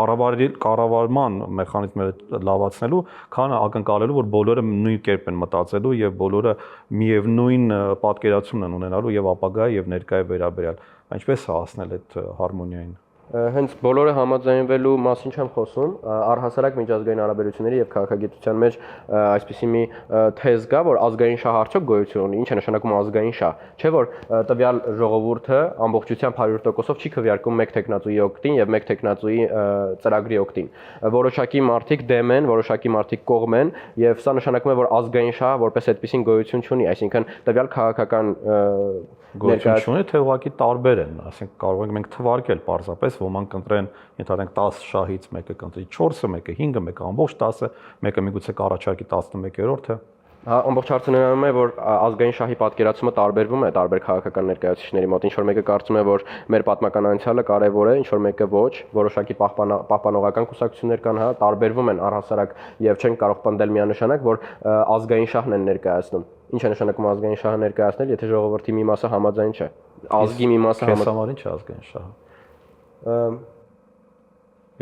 [SPEAKER 1] կառավարման մեխանիզմները լավացնելու, քան ակնկալելու, որ բոլորը նույն կերպ են մտածելու եւ բոլորը միևնույն պատկերացումն են ունենալու եւ ապագայի եւ ներկայի վերաբերյալ։ Ինչպես հասնել այդ հարմոնիային։
[SPEAKER 2] Հենց բոլորը համաձայնվելու մասին չեմ խոսում, առհասարակ միջազգային հարաբերությունների եւ քաղաքագիտության մեջ այսպիսի մի թեզ կա, որ ազգային շահ արդյոք գոյություն ունի, ինչ է նշանակում ազգային շահ, չէ՞ որ տվյալ ժողովուրդը ամբողջությամբ 100%-ով չի քվեարկում մեկ տեխնատուի օգտին եւ մեկ տեխնատուի ծրագրի օգտին։ Որոշակի մարդիկ դեմ են, որոշակի մարդիկ կողմ են եւ սա նշանակում է, որ ազգային շահ որպես այդպեսին գոյություն չունի, այսինքն տվյալ քաղաքական
[SPEAKER 1] գոյություն ունի, թե ուղղակի տարբեր են, ասենք կարող ենք մենք թվարկել պարզապես ոմանք ընտրեն, ենթադրենք 10 շահից մեկը կընտրի 4-ը, մեկը 5-ը, մեկը ամբողջ 10-ը, մեկը միգուցե կառաջարկի 11-րդը։
[SPEAKER 2] Հա, ամբողջ հարցը նրանում է, որ ազգային շահի պատկերացումը տարբերվում է տարբեր քաղաքական ներկայացուցիչների մոտ։ Ինչ որ մեկը կարծում է, որ մեր պատմական անցյալը կարևոր է, ինչ որ մեկը ոչ, որոշակի պահպանողական կուսակցություններ կան, հա, տարբերվում են առհասարակ եւ չեն կարող պնդել միանշանակ, որ ազգային շահն են ներկայացնում։ Ինչ է նշանակում ազգային շահը ներկայացնել, եթե ժողովրդի մի մասը համաձայն չէ։ Ազգի մի մասը
[SPEAKER 1] համաձայն։ Քեզ համար ինչ է ազգային շահը։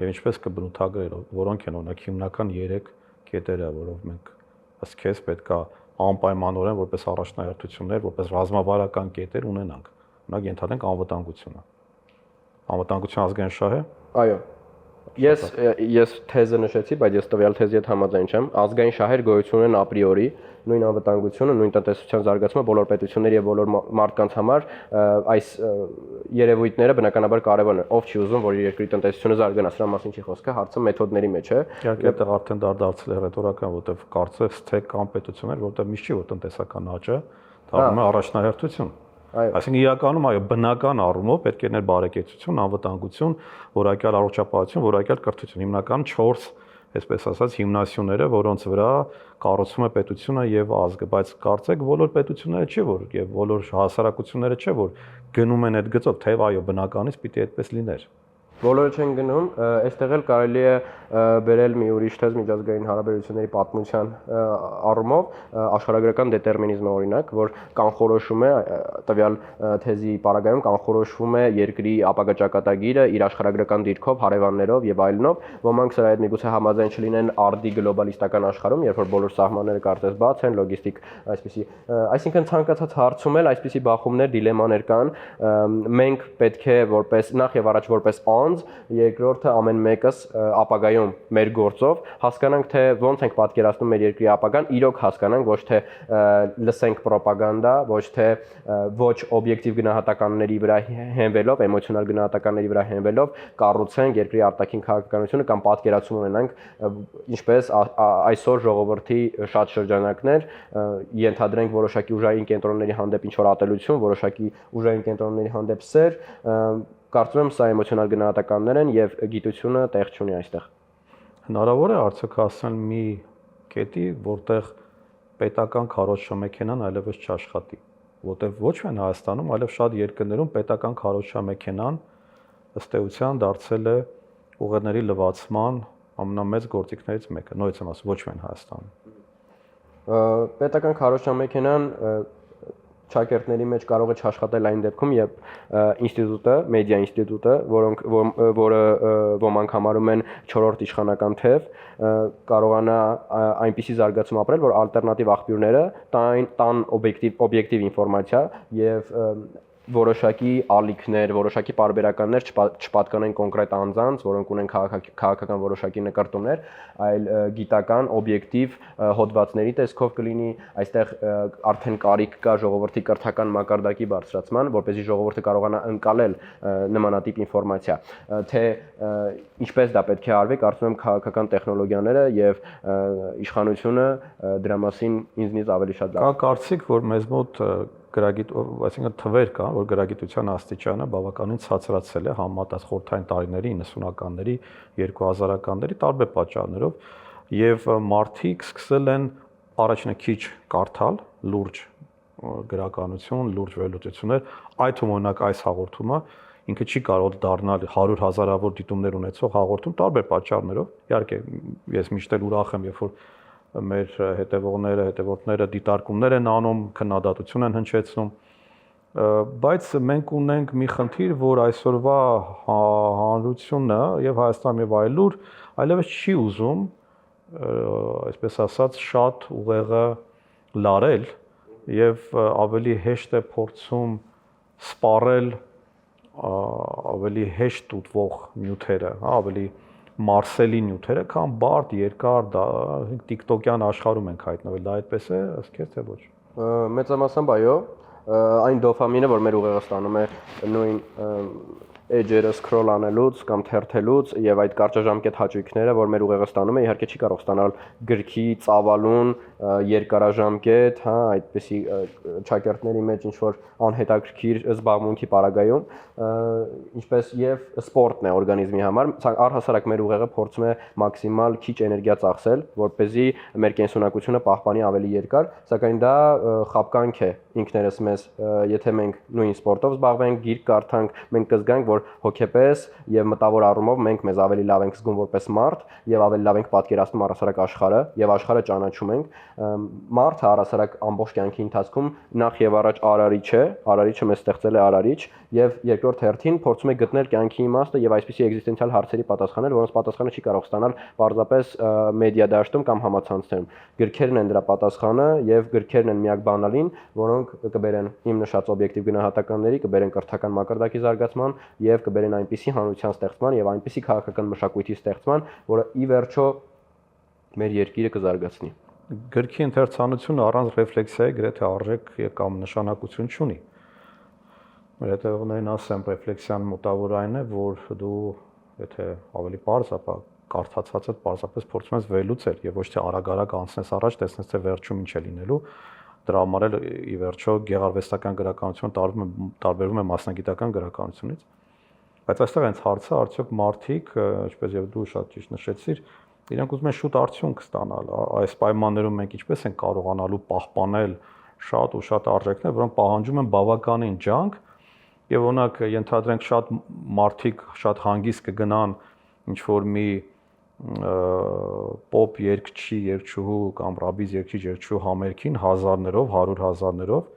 [SPEAKER 1] Եվ ինչպես կբնութագրել, որոնք են օրինակ հիմնական 3 կետերը, որով մենք ըստ քեզ պետք է անպայմանորեն որպես առաջնահերթություններ, որպես ռազմավարական կետեր ունենանք։ Օրինակ ենթադրենք անվտանգությունը։ Անվտանգության ազգային շահ է։
[SPEAKER 2] Այո։ Ես թեզը նշեցի, բայց ես տվյալ թեզի հետ համաձայն չեմ։ Ազգային շահեր գոյություն ունեն ապրիորի, նույն անվտանգությունը, նույն տնտեսության զարգացումը բոլոր պետությունների եւ բոլոր մարդկանց համար այս երևույթները բնականաբար կարևոր են։ Ով չի ուզում, որ իր երկրի տնտեսությունը զարգանա, սրա մասին չի խոսքը, հարցը մեթոդների մեջ է։
[SPEAKER 1] Իհարկե, այդտեղ արդեն դարձել է ռետորական, որտեղ կարծես թե կան պետություններ, որտեղ միշտ չի որ տնտեսական աճը դառնում է առաջնահերթություն։ Այսինքն իրականում այո բնական առումով պետք է ներ բարեկեցություն, անվտանգություն, որակյալ առողջապահություն, որակյալ կրթություն, հիմնական 4, այսպես ասած, հիմնասյուները, որոնց վրա կառուցվում է պետությունը եւ ազգը, բայց կարծեք բոլոր պետությունները չի որ եւ բոլոր հասարակությունները չէ որ գնում են այդ գծով, թեև այո բնականից պիտի այդպես լիներ։
[SPEAKER 2] Բոլորը չեն գնում, այստեղ էլ կարելի է բերել մի ուրիշ թեզ միջազգային հարաբերությունների պատմության առումով աշխարհագրական դետերմինիզմը օրինակ, որ կանխորոշում է տվյալ թեզի պարագայում կանխորոշվում է երկրի ապագա ճակատագիրը իր աշխարհագրական դիրքով, հարևաններով եւ այլնով, ոմանք սրա հետ միգուցե համաձայն չլինեն արդի գլոբալիստական աշխարհում, երբ որ բոլոր սահմանները կարծես բաց են, լոգիստիկ այսպիսի, այսինքն ցանկացած հարցում էլ այսպիսի բախումներ, դիլեմաներ կան, մենք պետք է որպես նախ եւ առաջ որպես երկրորդը ամեն մեկս ապագայում մեր գործով հասկանանք թե ոնց ենք պատկերացնում մեր երկրի ապագան, իրոք հասկանանք, ոչ թե լսենք ռոպագանդա, ոչ թե ոչ օբյեկտիվ գնահատականների վրա հենվելով, էմոցիոնալ գնահատականների վրա հենվելով կառուցենք երկրի արտաքին քաղաքականությունը կամ պատկերացում ունենանք, ինչպես այսօր ժողովրդի շատ շրջանակներ ենթադրենք որոշակի ուժային կենտրոնների հանդեպ ինչ որ ատելություն, որոշակի ուժային կենտրոնների հանդեպ սեր, կարծում եմ սա էմոցիոնալ գնահատականներ են եւ գիտությունը տեղ չունի այստեղ։
[SPEAKER 1] Հնարավոր է արդյոք հասնել մի կետի, որտեղ պետական քարոզչամեքենան այլևս չաշխատի, որտեղ ոչ միայն Հայաստանում, այլև շատ երկրներում պետական քարոզչամեքենան ըստ էության դարձել է ուղերձների լվացման ամենամեծ գործիքներից մեկը, նույնիսկ եմ ասում, ոչ միայն Հայաստանում։
[SPEAKER 2] Պետական քարոզչամեքենան շակերտների մեջ կարող է չաշխատել այն դեպքում, երբ ինստիտուտը, մեդիա ինստիտուտը, որը ոմանք համարում են 4-րդ իշխանական թև, կարողանա այնպիսի զարգացում ապրել, որ ալտերնատիվ աղբյուրները տան օբյեկտիվ ինֆորմացիա եւ որոշակի ալիքներ, որոշակի պարբերականներ չպատկանեն կոնկրետ անձանց, որոնք ունեն քաղաքական որոշակի նկարտումներ, այլ գիտական, օբյեկտիվ հոդվածների տեսքով կլինի, այստեղ արդեն կարիք կա ժողովրդի կրթական մակարդակի բարձրացման, որպեսզի ժողովուրդը կարողանա ընկալել նմանատիպ ինֆորմացիա, թե ինչպես դա պետք է արվի, կարծում եմ քաղաքական տեխնոլոգիաները եւ իշխանությունը դրա մասին ինձնից ավելի շատ լավ։
[SPEAKER 1] Կա կարծիք, որ մեզ մոտ այսինքն թվեր կան, որ գրագիտության աստիճանը բավականին ցածրացել է համեմատած խորհրդային տարիների 90-ականների, 2000-ականների տարբեր պատճառներով եւ մարդիկ սկսել են առաջինը քիչ կարդալ, լուրջ գրականություն, լուրջ վերլուծություններ, այդ թվում օրինակ այս հաղորդումը ինքը չի կարող դառնալ 100,000-ավոր դիտումներ ունեցող հաղորդում տարբեր պատճառներով։ Իհարկե, ես միշտ էլ ուրախ եմ, երբ որ մեր հետևորդները դիտարկումներ են անում, քննադատություն են հնչեցնում, բայց մենք ունենք մի խնդիր, որ այսօրվա հանրությունը եւ Հայաստան եւ այլուր այլևս չի ուզում, այսպես ասած, շատ ուղեղը լարել եւ ավելի հեշտ է փորձում սպառել ավելի հեշտ ուտվող նյութերը, հա, ավելի մարսելի նյութերը, քան բարդ, երկար, դա TikTok-յան աշխարհում ենք հայտնվել, դա այդպես է, ըստ քեզ թե ոչ։
[SPEAKER 2] Մեծամասամբ այո, այն դոֆամինը, որ մեր ուղեղը ստանում է նույն էջերը սկրոլ անելուց կամ թերթելուց եւ այդ կարճաժամկետ հաճույքները, որ մեր ուղեղը ստանում է, իհարկե չի կարող ստանալ գրքի ծավալուն երկարաժամկետ, հա, այդպիսի ճակերտների մեջ ինչ որ անհետաքրքիր զբաղմունքի պարագայում, ինչպես եւ սպորտն է օրգանիզմի համար, առհասարակ մեր ուղեղը փորձում է մաքսիմալ քիչ էներգիա ծախսել, որպեսզի մեր կենսունակությունը պահպանի ավելի երկար, սակայն դա խաբկանք է ինքներս մեզ, եթե մենք նույն սպորտով զբաղվենք, գիրք կարդանք, մենք կզգանք, որ հոգեպես եւ մտավոր առումով մենք մեզ ավելի լավ ենք զգում որպես մարդ եւ ավելի լավ ենք պատկերացնում առհասարակ աշխարհը եւ աշխարհը ճանաչում ենք։ Մարդը առհասարակ ամբողջ կյանքի ընթացքում նախ եւ առաջ արարիչ է, արարիչը մեզ ստեղծել է արարիչ եւ երկրորդ հերթին փորձում է գտնել կյանքի իմաստը եւ այսպիսի էգզիստենցիալ հարցերի պատասխանել, որոնց պատասխանը չի կարող ստանալ պարզապես մեդիա դաշտում կամ համացանցներում։ Գրքերն են դրա պատասխանը եւ գրքերն են միակ բանալին, որոնք կբերեն իմ նշած օբյեկտիվ գնահատականների, կբերեն կրթական մակարդակի զարգացման եւ կբերեն այնպիսի հանրության ստեղծման եւ այնպիսի քաղաքական մշակույթի ստեղծման, որը ի վերջո մեր երկիրը կզարգացնի։
[SPEAKER 1] Գրքի ընթերցանությունը առանց ռեֆլեքսիայի գրեթե արժեք կամ նշանակություն չունի։ Մեր հետևողներին ասեմ, ռեֆլեքսիան մոտավոր այն է, որ դու եթե ավելի པարզ, ապա կարդացածը պարզապես փորձում ես վերլուծել եւ ոչ թե արագ-արագ անցնես առաջ, տեսնես թե վերջում ինչ է լինելու։ Դրա համար էլ ի վերջո գեղարվեստական գրականությունը տարբերվում է մասնագիտական գրականությունից։ Բայց այստեղ հենց հարցը արդյոք մարդիկ, ինչպես եւ դու շատ ճիշտ նշեցիր, իրենք ուզում են շուտ արդյունք ստանալ։ Այս պայմաններում մենք ինչպես ենք կարողանալու պահպանել շատ ու շատ արժեքներ, որոնք պահանջում են բավականին ջանք, եւ օրինակ ենթադրենք շատ մարդիկ շատ հանգիստ կգնան ինչ որ մի պոպ երգչի, երգչուհու կամ ռաբիզ երգչի համերգին հազարներով, 100,000-ներով,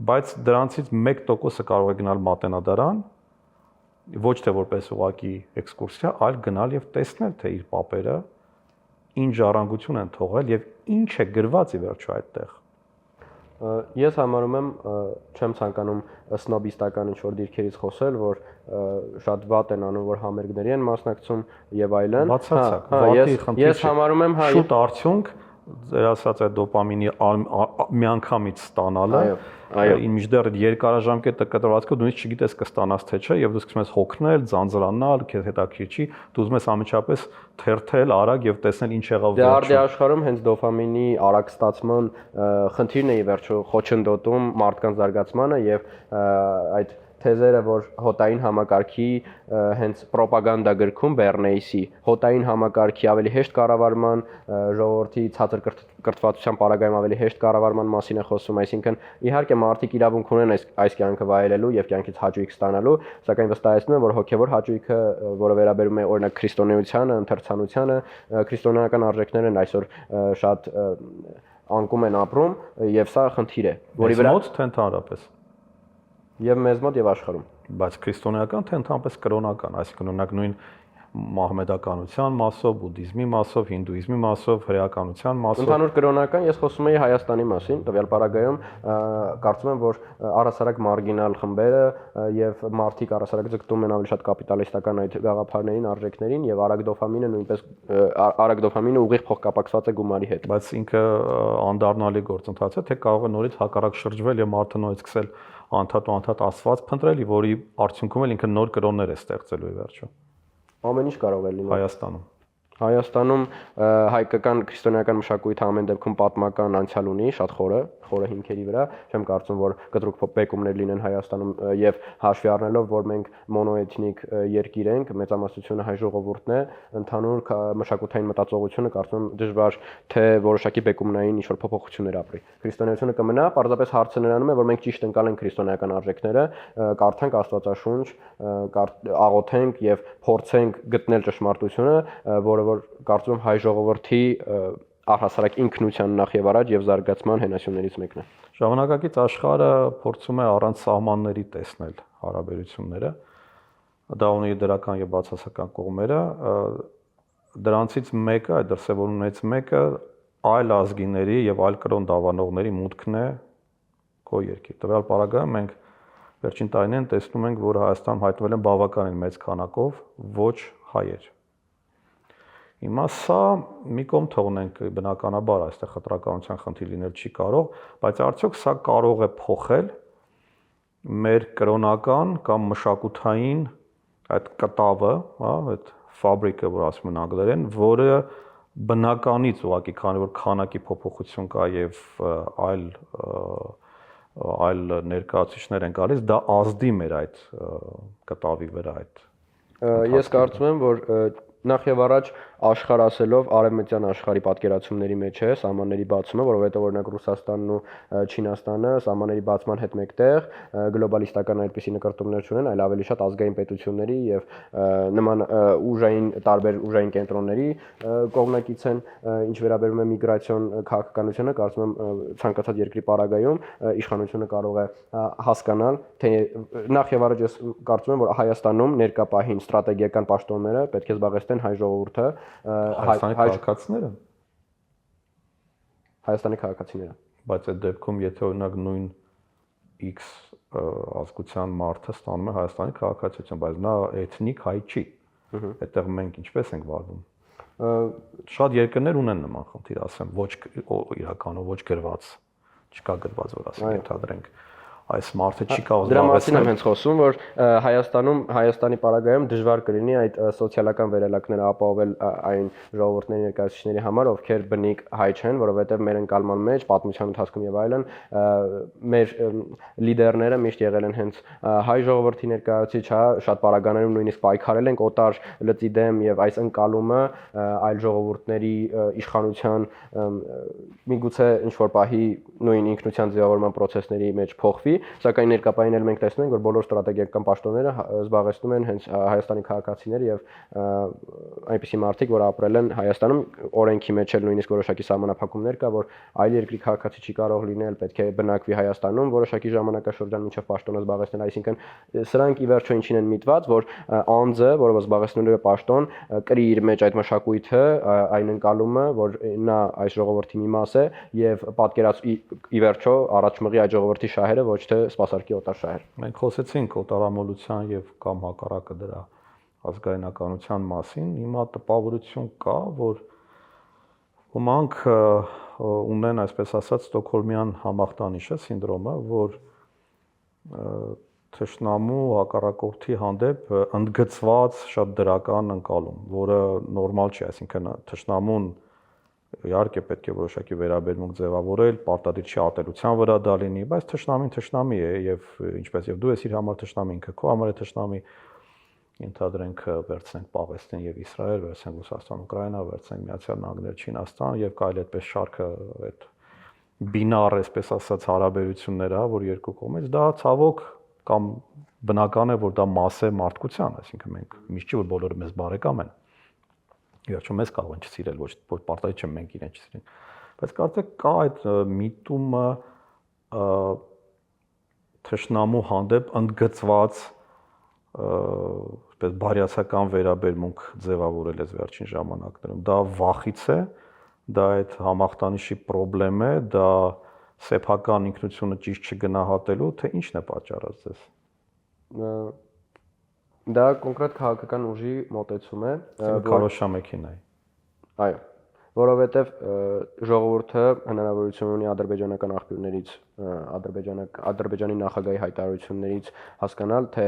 [SPEAKER 1] բայց դրանցից 1%-ը կարող է գնալ մատենադարան, ոչ թե որպես ուղակի էքսկուրսիա, այլ գնալ եւ տեսնել, թե իր պապերը ինչ ժառանգություն են թողել եւ ինչ է գրված ի վերջո այդտեղ։
[SPEAKER 2] Ես համարում եմ, չեմ ցանկանում սնոբիստական ինչ-որ դիրքերից խոսել, որ շատ վատ են անում, որ համերգների են մասնակցում եւ այլն։
[SPEAKER 1] Բացարձակ, վատի խնդիր
[SPEAKER 2] ես համարում եմ,
[SPEAKER 1] շուտ արդյունք ձեր ասած այդ դոպամինի միանգամից ստանալը, մինչդեռ երկարաժամկետ կտրվածքը դու չգիտես կստանաս թե չէ, եւ դու սկսում ես հոգնել, ձանձրանալ, քեզ հետաքրքիր չի, դու ուզում ես անմիջապես թերթել, արագ եւ տեսնել ինչ եղավ վերջում։
[SPEAKER 2] Դե արդի աշխարհում հենց դոպամինի արագ ստացման խնդիրն է ի վերջո խոչընդոտում մարդկանց զարգացմանը եւ այդ թեզերը, որ հոտային համակարգի հենց ռոպագանդա գրքում Բեռնեյսի հոտային համակարգի ավելի հեշտ կառավարման, ժողովրդի ցածր կրթվածության պարագայում ավելի հեշտ կառավարման մասին է խոսում, այսինքն իհարկե մարդիկ իրավունք ունեն այս կյանքը վայելելու եւ կյանքից հաճույք ստանալու, սակայն վստահեցնում եմ, որ հոգեվոր հաճույքը, որը վերաբերում է օրինակ քրիստոնեությանը, ընթերցանությանը, քրիստոնեական արժեքներն այսօր շատ անկում են ապրում եւ սա խնդիր է, որի վրա
[SPEAKER 1] մոտ թե ընդհանրապես
[SPEAKER 2] եւ մեզ մոտ եւ աշխարհում։
[SPEAKER 1] Բայց քրիստոնեական թե ընդհանրապես կրոնական, այսինքն օրինակ նույն մահմեդականության մասով, բուդդիզմի մասով, հինդուիզմի մասով, հրեականության մասով։
[SPEAKER 2] Ընդհանուր կրոնական ես խոսում էի Հայաստանի մասին, տվյալ պարագայում կարծում եմ, որ առհասարակ մարգինալ խմբերը եւ մարդիկ առհասարակ ձգտում են ավելի շատ կապիտալիստական այդ գաղափարներին, արժեքներին եւ արագ դոֆամինը նույնպես արագ դոֆամինը ուղիղ փոխկապակցված է գումարի հետ։
[SPEAKER 1] Բայց ինքը անդառնալի գործընթաց է, թե կարող է նորից հակառակ շրջվել եւ մարդը նորից սկսել անդադ աստված փնտրելի, որի արդյունքում էլ ինքը նոր կրոններ է ստեղծելու ի վերջո։
[SPEAKER 2] Ամեն ինչ կարող է լինել Հայաստանում հայկական քրիստոնեական մշակույթը ամեն դեպքում պատմական անցյալ ունի, շատ խորը հիմքերի վրա, չեմ կարծում, որ կտրուկ բեկումներ լինեն Հայաստանում եւ հաշվի առնելով, որ մենք մոնոէթնիկ երկիր ենք, մեծամասնությունը հայ ժողովուրդն է, ընդհանուր մշակութային մտածողությունը կարծում եմ դժվար թե որոշակի բեկումնային ինչ-որ փոփոխություններ ապրի։ Քրիստոնեությունը կմնա, պարզապես հարցը նրանում է, որ մենք ճիշտ ընկալենք քրիստոնեական արժեքները, կարդանք Աստվածաշունչ, աղոթենք եւ փորձենք գտնել ճշմարտությունը, որը որ կարծում եմ հայ ժողովրդի առհասարակ ինքնության նախ եւ առաջ եւ զարգացման հենասյուներից մեկն է։
[SPEAKER 1] Ժամանակակից աշխարհը փորձում է առանց սահմանների տեսնել հարաբերությունները, դա ունի դրական եւ բացասական կողմերը, դրանցից մեկը, այդ դրսևորումներից մեկը այլ ազգիների եւ այլ կրոն դավանողների մուտքն է քո երկիր։ Տվյալ պարագայում մենք Վերջին տարիներին տեսնում ենք, որ Հայաստանում հայտնվել են բավականին մեծ քանակով ոչ հայեր։ Հիմա սա մի կողմ թողնենք, բնականաբար այստեղ խտրականության խնդիր լինել չի կարող, բայց արդյոք սա կարող է փոխել մեր կրոնական կամ մշակութային այդ կտավը, հա, այդ ֆաբրիկը, որ ասում են անգլերեն, որը բնականից ուղղակի, քանի որ քանակի փոփոխություն կա եւ այլ ներկայացուցիչներ են գալիս, դա ազդի մեր այդ կտավի վրա այդ։
[SPEAKER 2] Ես կարծում եմ, որ նախ եւ առաջ աշխարհ ասելով արևմտյան աշխարհի պատկերացումների մեջ է սահմանների բացումը, որովհետեւ օրինակ Ռուսաստանն ու Չինաստանը սահմանների բացման հետ մեկտեղ գլոբալիստական այդպիսի նկարտումներ չունեն, այլ ավելի շատ ազգային պետությունների եւ նման տարբեր ուժային կենտրոնների կողմնակից են, ինչ վերաբերում է միգրացիոն քաղաքականությունը, կարծում եմ ցանկացած երկրի պարագայում իշխանությունը կարող է հասկանալ, թե նախ եւ առաջ ես կարծում եմ, որ Հայաստանում ներկա պահին ստրատեգիական պաշտոնները պետք է զբաղեցնեն հայ ժողովուրդը
[SPEAKER 1] Հայաստանի քաղաքացիները։
[SPEAKER 2] Հայաստանի քաղաքացիները։
[SPEAKER 1] Բայց այդ դեպքում, եթե օրինակ նույն X ազգության մարդը ստանում է Հայաստանի քաղաքացիություն, բայց նա էթնիկ հայ չի, այդտեղ մենք ինչպես ենք վարվում։ Շատ երկրներ ունեն նման խնդիր, ասեմ, ոչ իրականով ոչ գրված, չկա գրված, որ ասենք ենթադրենք այս մարդը չի կարող
[SPEAKER 2] դրա մասին եմ հենց խոսում, որ Հայաստանում Հայաստանի պարագայում դժվար կլինի այդ սոցիալական վերելակները ապահովել այն ժողովուրդների ներկայացուցիչների համար, ովքեր բնիկ հայ չեն, որովհետև մեր ընկալման մեջ, պատմության ընթացքում եւ այլն, մեր լիդերները միշտ եղել են հենց հայ ժողովրդի ներկայացուցիչ, հա, շատ պարագաներում նույնիսկ պայքարել են օտար լծի դեմ եւ այս ընկալումը այլ ժողովուրդների իշխանության միգուցե ինչ որ պահի նույն ինքնության ձևավորման process-ների մեջ փոխվի, սակայն ներկայապահին էլ մենք տեսնում ենք, որ բոլոր ստրատեգիական պաշտոնները զբաղեցնում են հենց Հայաստանի քաղաքացիները եւ այնպիսի մարդիկ, որ ապրել են Հայաստանում, օրենքի մեջ էլ նույնիսկ որոշակի սահմանափակումներ կա, որ այլ երկրի քաղաքացի չի կարող լինել, պետք է բնակվի Հայաստանում որոշակի ժամանակաշրջան մինչեւ պաշտոնը զբաղեցնել, այսինքն սրանք ի վերջո ինչին են միտված, որ անձը, որը զբաղեցնելու է պաշտոն, կրի իր մեջ այդ մշակույթը, այն ընկալումը, որ նա այս ժողովրդի մի մաս է եւ ի վերջո առաջ մղի այդ ժողովրդի շահերը, ոչ թե սպասարկի օտար շահեր։
[SPEAKER 1] Մենք խոսեցինք օտարամոլության եւ կամ հակառակը դրա ազգայնականության մասին, հիմա տպավորություն կա, որ ոմանք ունեն, այսպես ասած, Ստոկհոլմյան համախտանիշը, սինդրոմը, որ թշնամու հակառակորդի հանդեպ ընդգծված շատ դրական ընկալում, որը նորմալ չի, այսինքն թշնամուն իհարկե պետք է որոշակի վերաբերմունք ձևավորել, պարտադիր չի ատելության վրա դա լինի, բայց թշնամին թշնամի է եւ ինչպես եւ դու ես իր համար թշնամի, ինքը քո համար է թշնամի, ենթադրենք վերցնենք Պաղեստին եւ Իսրայել, վերցնենք Ռուսաստան, Ուկրաինա, վերցնենք Միացյալ Նահանգներ, Չինաստան եւ կարելի այդպես շարքը այդ բինար, այսպես ասած, հարաբերությունները, որ երկու կողմից դա ցավոք կամ բնական է, որ դա մաս է մարդկության, այսինքն մենք միշտ չի որ բոլորը մեզ բարեկամ են։ Իհարկե մեզ կարող են չսիրել, ոչ պարտադիր չէ մենք իրեն չսիրենք, բայց կարծեք կա այդ միտումը թշնամու հանդեպ ընդգծված այսպես բարյացակամ վերաբերմունք ձևավորել այս վերջին ժամանակներում, դա վախից է, դա այդ համախտանիշի խնդրեմ է, դա սեփական ինքնությունը ճիշտ չգնահատելու, թե ինչն է պատճառած ձեզ։
[SPEAKER 2] Դա կոնկրետ քաղաքական ուժի մոտեցում է,
[SPEAKER 1] քարոշամեքենայի։
[SPEAKER 2] Այո, որովհետև ժողովուրդը հնարավորություն ունի ադրբեջանական աղբյուրներից, Ադրբեջանի նախագահի հայտարարություններից հասկանալ, թե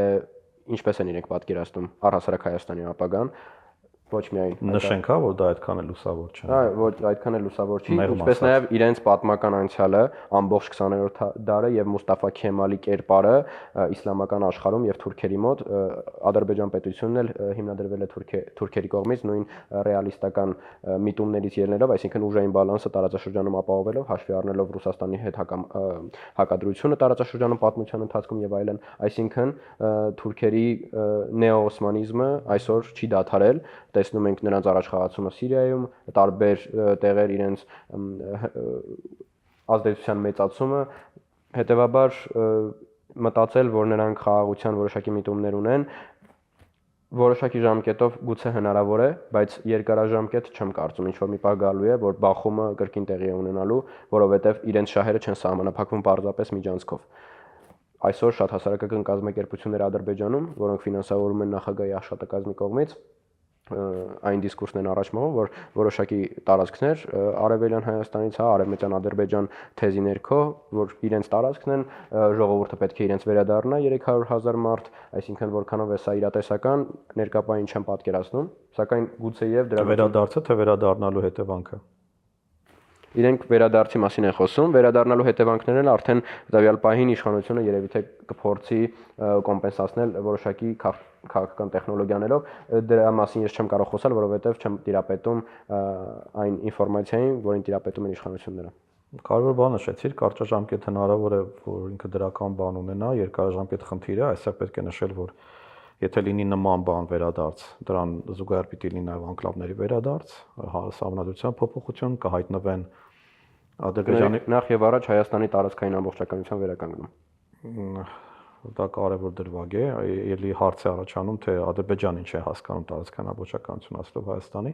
[SPEAKER 2] ինչպես են իրենք պատկերացնում առհասարակ Հայաստանի ապագան, ոչ միայն
[SPEAKER 1] նշենք, հա, որ դա այդքան է լուսավոր չէ։
[SPEAKER 2] Այո, ոչ այդքան է լուսավոր չի, ինչպես նաև իրենց պատմական անցյալը, ամբողջ 20-րդ դարը եւ Մուստաֆա Քեմալի կերպարը իսլամական աշխարհում եւ թուրքերի մոտ Ադրբեջան պետությունն էլ հիմնադրվել է թուրքերի կողմից նույն ռեալիստական միտումներից ելնելով, այսինքն ուժային բալանսը տարածաշրջանում ապահովելով, հաշվի առնելով Ռուսաստանի հետ հակադրությունը տարածաշրջանում պատմության ընթացքում եւ այլն, այսինքն թուրքերի նեոօսմանիզմը այսօր չի դադարել, տեսնում ենք նրանց առաջխաղացումը Սիրիայում, տարբեր տեղեր իրենց ազդեցության մեծացումը, հետեւաբար մտածել, որ նրանք խաղաղության որոշակի միտումներ ունեն, որոշակի ժամկետով գուցե հնարավոր է, բայց երկարաժամկետ չեմ կարծում, ինչ որ մի բան գալու է, որ բախումը կրկին տեղի է ունենալու, որովհետև իրենց շահերը չեն սահմանափակվում պարզապես միջանցքով։ այսօր շատ հասարակական կազմակերպություններ Ադրբեջանում, որոնք ֆինանսավորվում են նախագահի աշխատակազմի կողմից, այն դիսկուրսն են առաջ մղում, որ որոշակի տարածքներ Արևելյան Հայաստանից, Արևմտյան Ադրբեջան թեզի ներքո, որ իրենց տարածքն են, ժողովուրդը պետք է իրենց վերադառնա 300,000 մարդ, այսինքն որքանով է սա իրատեսական, ներկապային չեմ պատկերացնում, սակայն գուցեև դրա
[SPEAKER 1] Վերադարձը թե վերադառնալու հետևանքը։
[SPEAKER 2] Իրենք վերադարձի մասին են խոսում, վերադառնալու հետևանքներն արդեն տվյալ պահին իշխանությունը երևի թե կփորձի կոմպենսացնել որոշակի քաղաքական տեխնոլոգիաներով, դրա մասին ես չեմ կարող խոսալ, որովհետև չեմ տիրապետում այն ինֆորմացիային, որին տիրապետում են իշխանությունները։
[SPEAKER 1] Կարևոր բան նշեցիր, կարճաժամկետ հնարավոր է, որ ինքը դրական բան ունենա, երկարաժամկետ խնդիր է, այստեղ պետք է նշել, որ եթե լինի նման բան վերադարձ, դրան զուգահեռ պիտի լինի նաև անկլավների վերադարձ, սահմանադրության փոփոխություն, կհայտնվեն Ադրբեջանի
[SPEAKER 2] նախ եւ առաջ Հայաստանի տարածքային ամբողջականության վերականգնում։
[SPEAKER 1] Դա կարևոր դրվագ է, ելի հարց է առաջանում, թե Ադրբեջանը ինչ է հասկանում տարածքային ամբողջականություն ասելով Հայաստանի։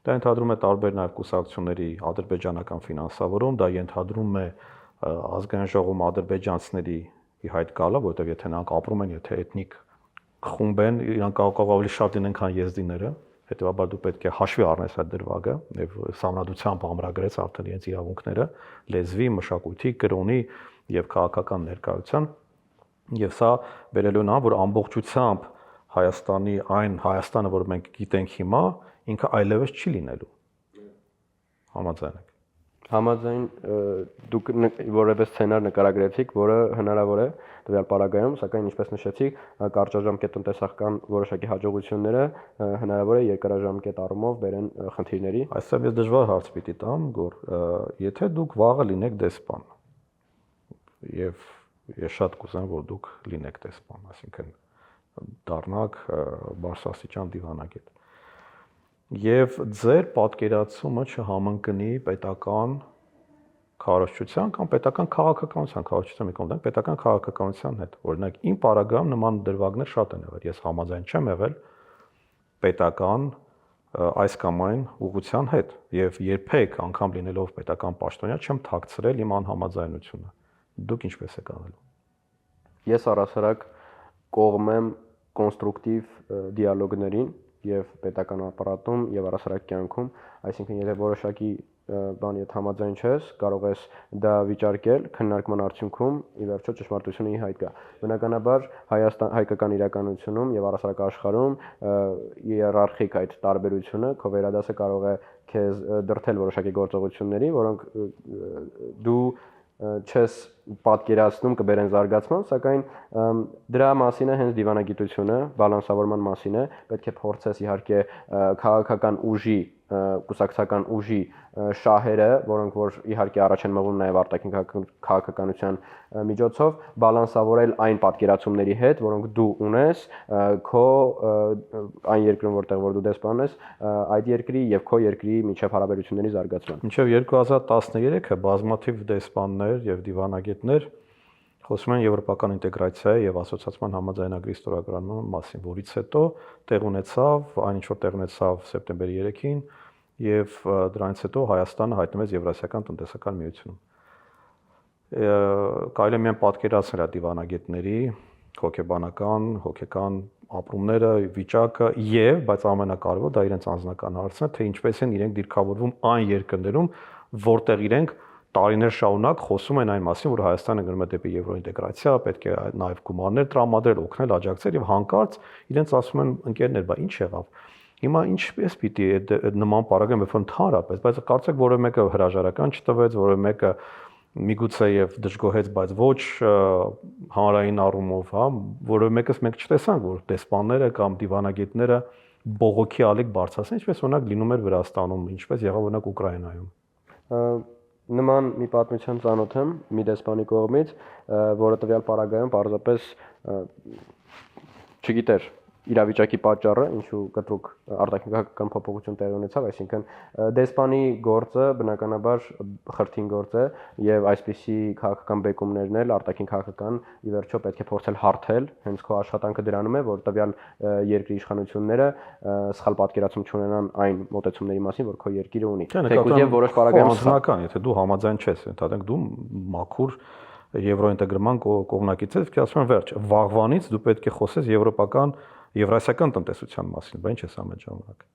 [SPEAKER 1] Դա ընդհանրում է տարբեր նաև կուսակցությունների ադրբեջանական ֆինանսավորում, դա ընդհանրում է ազգային ժողովում ադրբեջանցիների իհայտ գալը, որովհետև եթե նրանք ապրում են, եթե էթնիկ խումբ են, իրանք կարող ավելի շատ լինեն, քան եզդիները, հետեւաբար դու պետք է հաշվի առնես այդ դրվագը եւ սահմանադրությամբ ամրագրես արդեն իրենց իրավունքները լեզվի, մշակույթի, կրոնի եւ քաղաքական ներկայության եւ սա վերելու նա, որ ամբողջությամբ Հայաստանի այն Հայաստանը, որ մենք գիտենք հիմա, ինքը այլևս չի լինելու։ Համաձայն եք։
[SPEAKER 2] Համաձայն դուք որևէ սցենար նկարագրեցիք, որը հնարավոր է տվյալ պարագայում, սակայն ինչպես նշեցիք, կարճաժամկետ տնտեսական որոշակի հաջողությունները հնարավոր է երկարաժամկետ առումով բերեն խնդիրների։
[SPEAKER 1] Այսօր ես դժվար հարց պիտի տամ, որ եթե դուք վաղը լինեք դեսպան, եւ ես շատ կուզեմ, որ դուք լինեք դեսպան, այսինքն դառնաք բարձրաստիճան դիվանագետ։ Եվ ձեր պատկերացումը չհամընկնի պետական քարոզչության կամ պետական քաղաքականության, քարոզչության մի կողմ դենք, պետական քաղաքականության հետ։ Օրինակ, իմ պարագայում նման դրվագներ շատ են եղել։ Ես համաձայն չեմ եղել պետական այս կամ այն ուղղության հետ եւ երբեք անգամ լինելով պետական պաշտոնյա չեմ թաքցրել իմ անհամաձայնությունը։ Դուք ինչպես եք անելու։
[SPEAKER 2] Ես առասարակ կողմ եմ կոնստրուկտիվ դիալոգներին եւ պետական ապարատում եւ առասարակ կյանքում, այսինքն եթե որոշակի բանի հետ համաձայն չես, կարող ես դա վիճարկել քննարկման արդյունքում ի վերջո ճշմարտությունը ի հայտ գա։ Բնականաբար հայկական իրականությունում եւ առասարակ աշխարհում իերարխիկ այդ տարբերությունը քո վերադասը կարող է քեզ դրթել որոշակի գործողությունների, որոնք դու չես պատկերացնում կբերեն զարգացման, սակայն դրա մասին է հենց դիվանագիտությունը, բալանսավորման մասին է, պետք է փորձես իհարկե քաղաքական ուժի, կուսակցական ուժի շահերը, որոնք որ իհարկե առաջ են մղում նաև արտաքին քաղաքականության միջոցով, բալանսավորել այն պատկերացումների հետ, որոնք դու ունես քո այն երկրում, որտեղ որ դու դեսպան ես, այդ երկրի եւ քո երկրի միջև հարաբերությունների զարգացման։
[SPEAKER 1] Մինչև 2013-ը բազմաթիվ դեսպաններ եւ դիվանագետներ խոսում են եվրոպական ինտեգրացիայի եւ ասոցիացիան համաձայնագրի ստորագրման մասին, որից հետո տեղ ունեցավ այն ինչ որ տեղ ունեցավ սեպտեմբերի 3-ին եւ դրանից հետո Հայաստանը հայտնվեց Եվրասիական տնտեսական միությունում։ Կարելի է միայն պատկերացնել այդ դիվանագետների հոգեբանական ապրումները, վիճակը եւ, բայց ամենակարևոր դա իրենց անձնական հարցն է, թե ինչպես են իրենք դիրքավորվում այն երկրներում, որտեղ իրենք տարիներ շարունակ խոսում են այն մասին, որ Հայաստանը գնում է դեպի եվրոինտեգրացիա, պետք է նաև գումարներ տրամադրել, օգնել, աջակցել եւ հանկարծ իրենց ասում են ընկերներ, բա ինչ եղավ։ Հիմա ինչպես պիտի այդ նման պարագայում երբ ընդհանրապես, բայց կարծեք որը մեկը հրաժարական չտվեց, որը մեկը միգուցե եւ դժգոհեց, բայց ոչ հանրային առումով, հա, որը մեկս մենք չտեսանք, որ դեսպանները կամ դիվանագետները բողոքի ալիք բարձրացնեն, ինչպես օրինակ լինում էր Վրաստանում, ինչպես եղավ օրինակ Ուկրաինայում։
[SPEAKER 2] Նման մի պատմության ծանոթ եմ մի դեսպանի կողմից, որը տվյալ պարագայում պարզապես չգիտեր իրավիճակի պատճառը, ինչու կտրուկ արտաքին քաղաքական փոփոխություն տեղի ունեցավ, այսինքն դեսպանի գործը բնականաբար խրթին գործ է եւ այսպիսի քաղաքական բեկումներն էլ արտաքին քաղաքական ի վերջո պետք է փորձել հարթել, հենց քո աշխատանքը դրանում է, որ տվյալ երկրի իշխանությունները սխալ պատկերացում չունենան այն մոտեցումների մասին, որ քո երկիրը ունի։ Թեկուզ եւ որոշ պարագայում
[SPEAKER 1] անձնական, եթե դու համաձայն չես, ընդհանրենք դու մաքուր եվրոինտեգրման կողմնակիցներից, պետք է ասում են վերջ, վաղվանից դու պետք է խոսես եվրոպական, եվրասիական տնտեսության մասին, բա ինչ ես ամեն ժամանակ։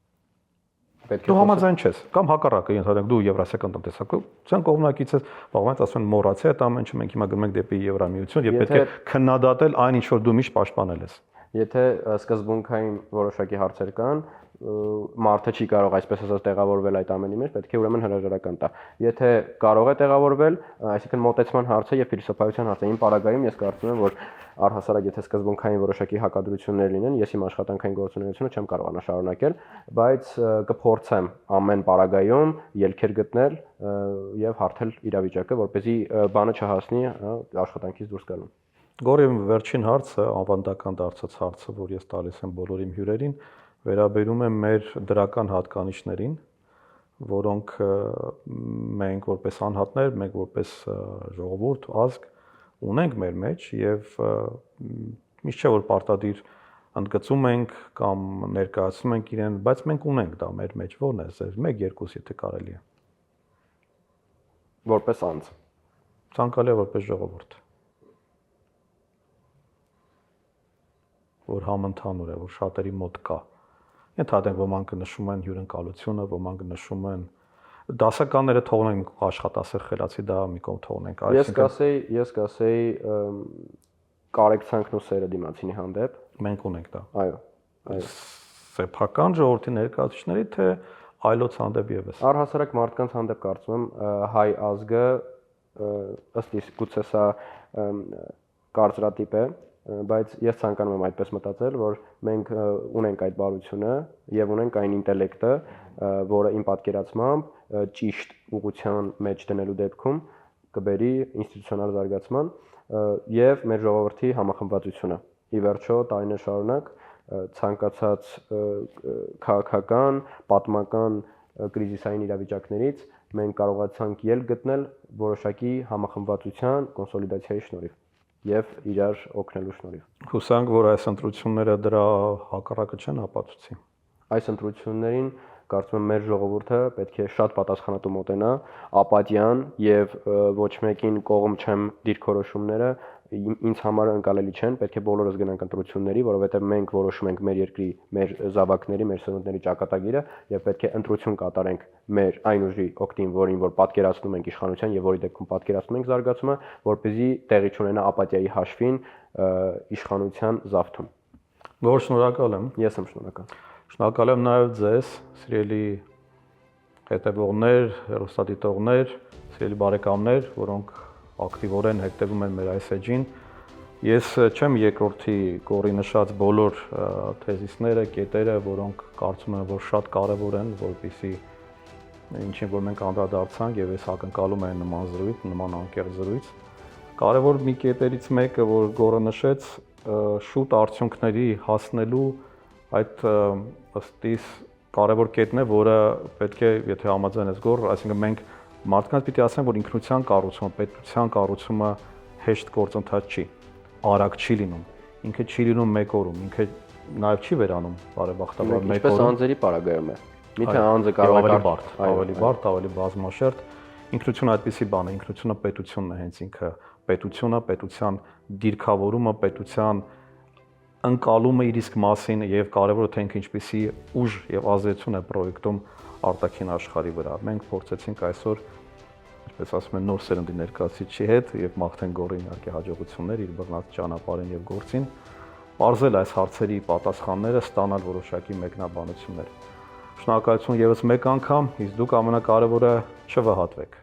[SPEAKER 1] Դու համաձայն չես, կամ հակառակը, ենթադրենք դու եվրասիական տնտեսական կողմնակից ես, վաղվանից ասում են մոռացի այդ ամեն ինչը, մենք հիմա գնում ենք դեպի Եվրամիություն եւ պետք է քննադատել այն ինչ որ դու միշտ պաշտպանել ես։
[SPEAKER 2] Եթե սկզբունքային որոշակի հարցեր կան, մարդը չի կարող այսպես ասած տեղավորվել այդ ամենի մեջ, պետք է ուրեմն հրաժարական տա։ Եթե կարող է տեղավորվել, այսինքն մոտեցման հարցը եւ փիլիսոփայության հարցը, իմ պարագայում ես կարծում եմ, որ առհասարակ եթե սկզբունքային որոշակի հակադրություններ լինեն, ես իմ աշխատանքային գործունեությունը չեմ կարողանա շարունակել, բայց կփորձեմ ամեն պարագայում ելքեր գտնել եւ հարթել իրավիճակը, որպեսզի բանը չհասնի աշխատանքից դուրս գալուն։
[SPEAKER 1] Գորիմ վերջին հարցը, ավանդական դարձած հարցը, որ ես տալիս եմ բոլոր իմ հյուրերին, վերաբերում է մեր դրական հատկանիշներին, որոնք մենք որպես անհատներ, մենք որպես ժողովուրդ, ազգ ունենք մեր մեջ եւ միշտ չէ որ պարտադիր ընդգծում ենք կամ ներկայացնում ենք իրեն, բայց մենք ունենք դա մեր մեջ, ո՞րն է, 1-2 եթե կարելի է։
[SPEAKER 2] Որպես անձ։
[SPEAKER 1] Ցանկալի է որպես ժողովուրդ։ Որ համընդհանուր է, որ շատերի մոտ կա։ Ենթադրենք ոմանք նշում են հյուրընկալությունը, ոմանք նշում են դասականները թողնենք աշխատասեր խելացի դա մի կողմ թողնենք։
[SPEAKER 2] Ես կասեի կարեկցանքն ու սերը դիմացինի հանդեպ։
[SPEAKER 1] Մենք ունենք դա։
[SPEAKER 2] Այո։
[SPEAKER 1] Սեփական ժողովրդի ներկայացուցիչների թե այլոց հանդեպ եւս։
[SPEAKER 2] Առհասարակ մարդկանց հանդեպ կարծում եմ հայ ազգը ըստ իս գուցե սա կարծրատիպ է, բայց ես ցանկանում եմ այդպես մտածել, որ մենք ունենք այդ բարությունը եւ ունենք այն ինտելեկտը, որը իմ պատկերացմամբ ճիշտ ուղղության մեջ դնելու դեպքում կբերի ինստիտուցիոնալ զարգացման եւ մեր ժողովրդի համախմբվածությունը։ Ի վերջո տարիներ շարունակ ցանկացած քաղաքական, պատմական կրիզիսային իրավիճակներից մենք կարողացանք ելք գտնել որոշակի համախմբվածության կոնսոլիդացիայի շնորհիվ եւ իրար օգնելու շնորհիվ։
[SPEAKER 1] Հուսանք, որ այս ընտրությունները դրա հակառակը չեն ապացուցի։
[SPEAKER 2] Այս ընտրություններին կարծում եմ մեր ժողովուրդը պետք է շատ պատասխանատու մոտենա, ապատյան եւ ոչ մեկին կողմ չեմ դիրքորոշումները ինձ համար ընկալելի չեն, պետք է բոլորս գնանք ընտրությունների, որովհետեւ մենք որոշում ենք մեր երկրի, մեր զավակների, մեր սերունդների ճակատագիրը եւ պետք է ընտրություն կատարենք մեր այն ուժի օգտին, որին որ պատկերացնում ենք իշխանության եւ որի դեպքում պատկերացնում ենք զարգացումը, որպեսզի տեղի չունենա ապատիայի հաշվին իշխանության զավթում։
[SPEAKER 1] Գոր շնորհակալ եմ։
[SPEAKER 2] Ես եմ շնորհակալ։
[SPEAKER 1] Շնորհակալ եմ նաեւ ձեզ, սիրելի հետևողներ, հեռուստադիտողներ, սիրելի բարեկամներ, որոնք ակտիվորեն հետևում են մեր այս էջին։ Ես չեմ երկրորդի կորի նշած բոլոր թեզիսները, կետերը, որոնք կարծում եմ, որ շատ կարևոր են, որպեսզի ինչին որ մենք անդրադարձանք եւ ես ակնկալում եմ նման զրույց, նման անկեղծ զրույց։ Կարևոր մի կետերից մեկը, որ Գորը նշեց, շուտ արդյունքների հասնելու այդ ըստ իս կարևոր կետն է, որը պետք է, եթե համաձայն ես Գոր, այսինքն մենք մարդկանց պիտի ասեմ, որ ինքնության կառուցումը, պետության կառուցումը հեշտ գործընթաց չի, արագ չի լինում, ինքը չի լինում մեկ օրում, ինքը նաև չի վերանում բարեբախտաբար մեկ օրում։
[SPEAKER 2] Ինչպես անձերի պարագայում է։ Միթե անձը կարող է
[SPEAKER 1] ավելի բարդ, ավելի բազմաշերտ։ Ինքնությունը այդպիսի բան է, ինքնությունը պետությունն է հենց ինքը, պետության դիրքավորումը, պետության ընկալումը իր իսկ մասին եւ կարեւորը թե ինքը ինչպիսի ուժ եւ ազդեցություն է պրոյեկտում արտաքին աշխարհի վրա։ Մենք փորձեցինք այսօր, ինչպես ասում են, նոր սերնդի ներկայացուցիչի հետ եւ մաղթենք Գորին իհարկե հաջողություններ իր բռնած ճանապարհին եւ գործին, բարձել այս հարցերի պատասխանները, ստանալ որոշակի մեկնաբանություններ։ Շնորհակալություն եւս մեկ անգամ, իսկ դուք ամենակարևորը չվհատվեք։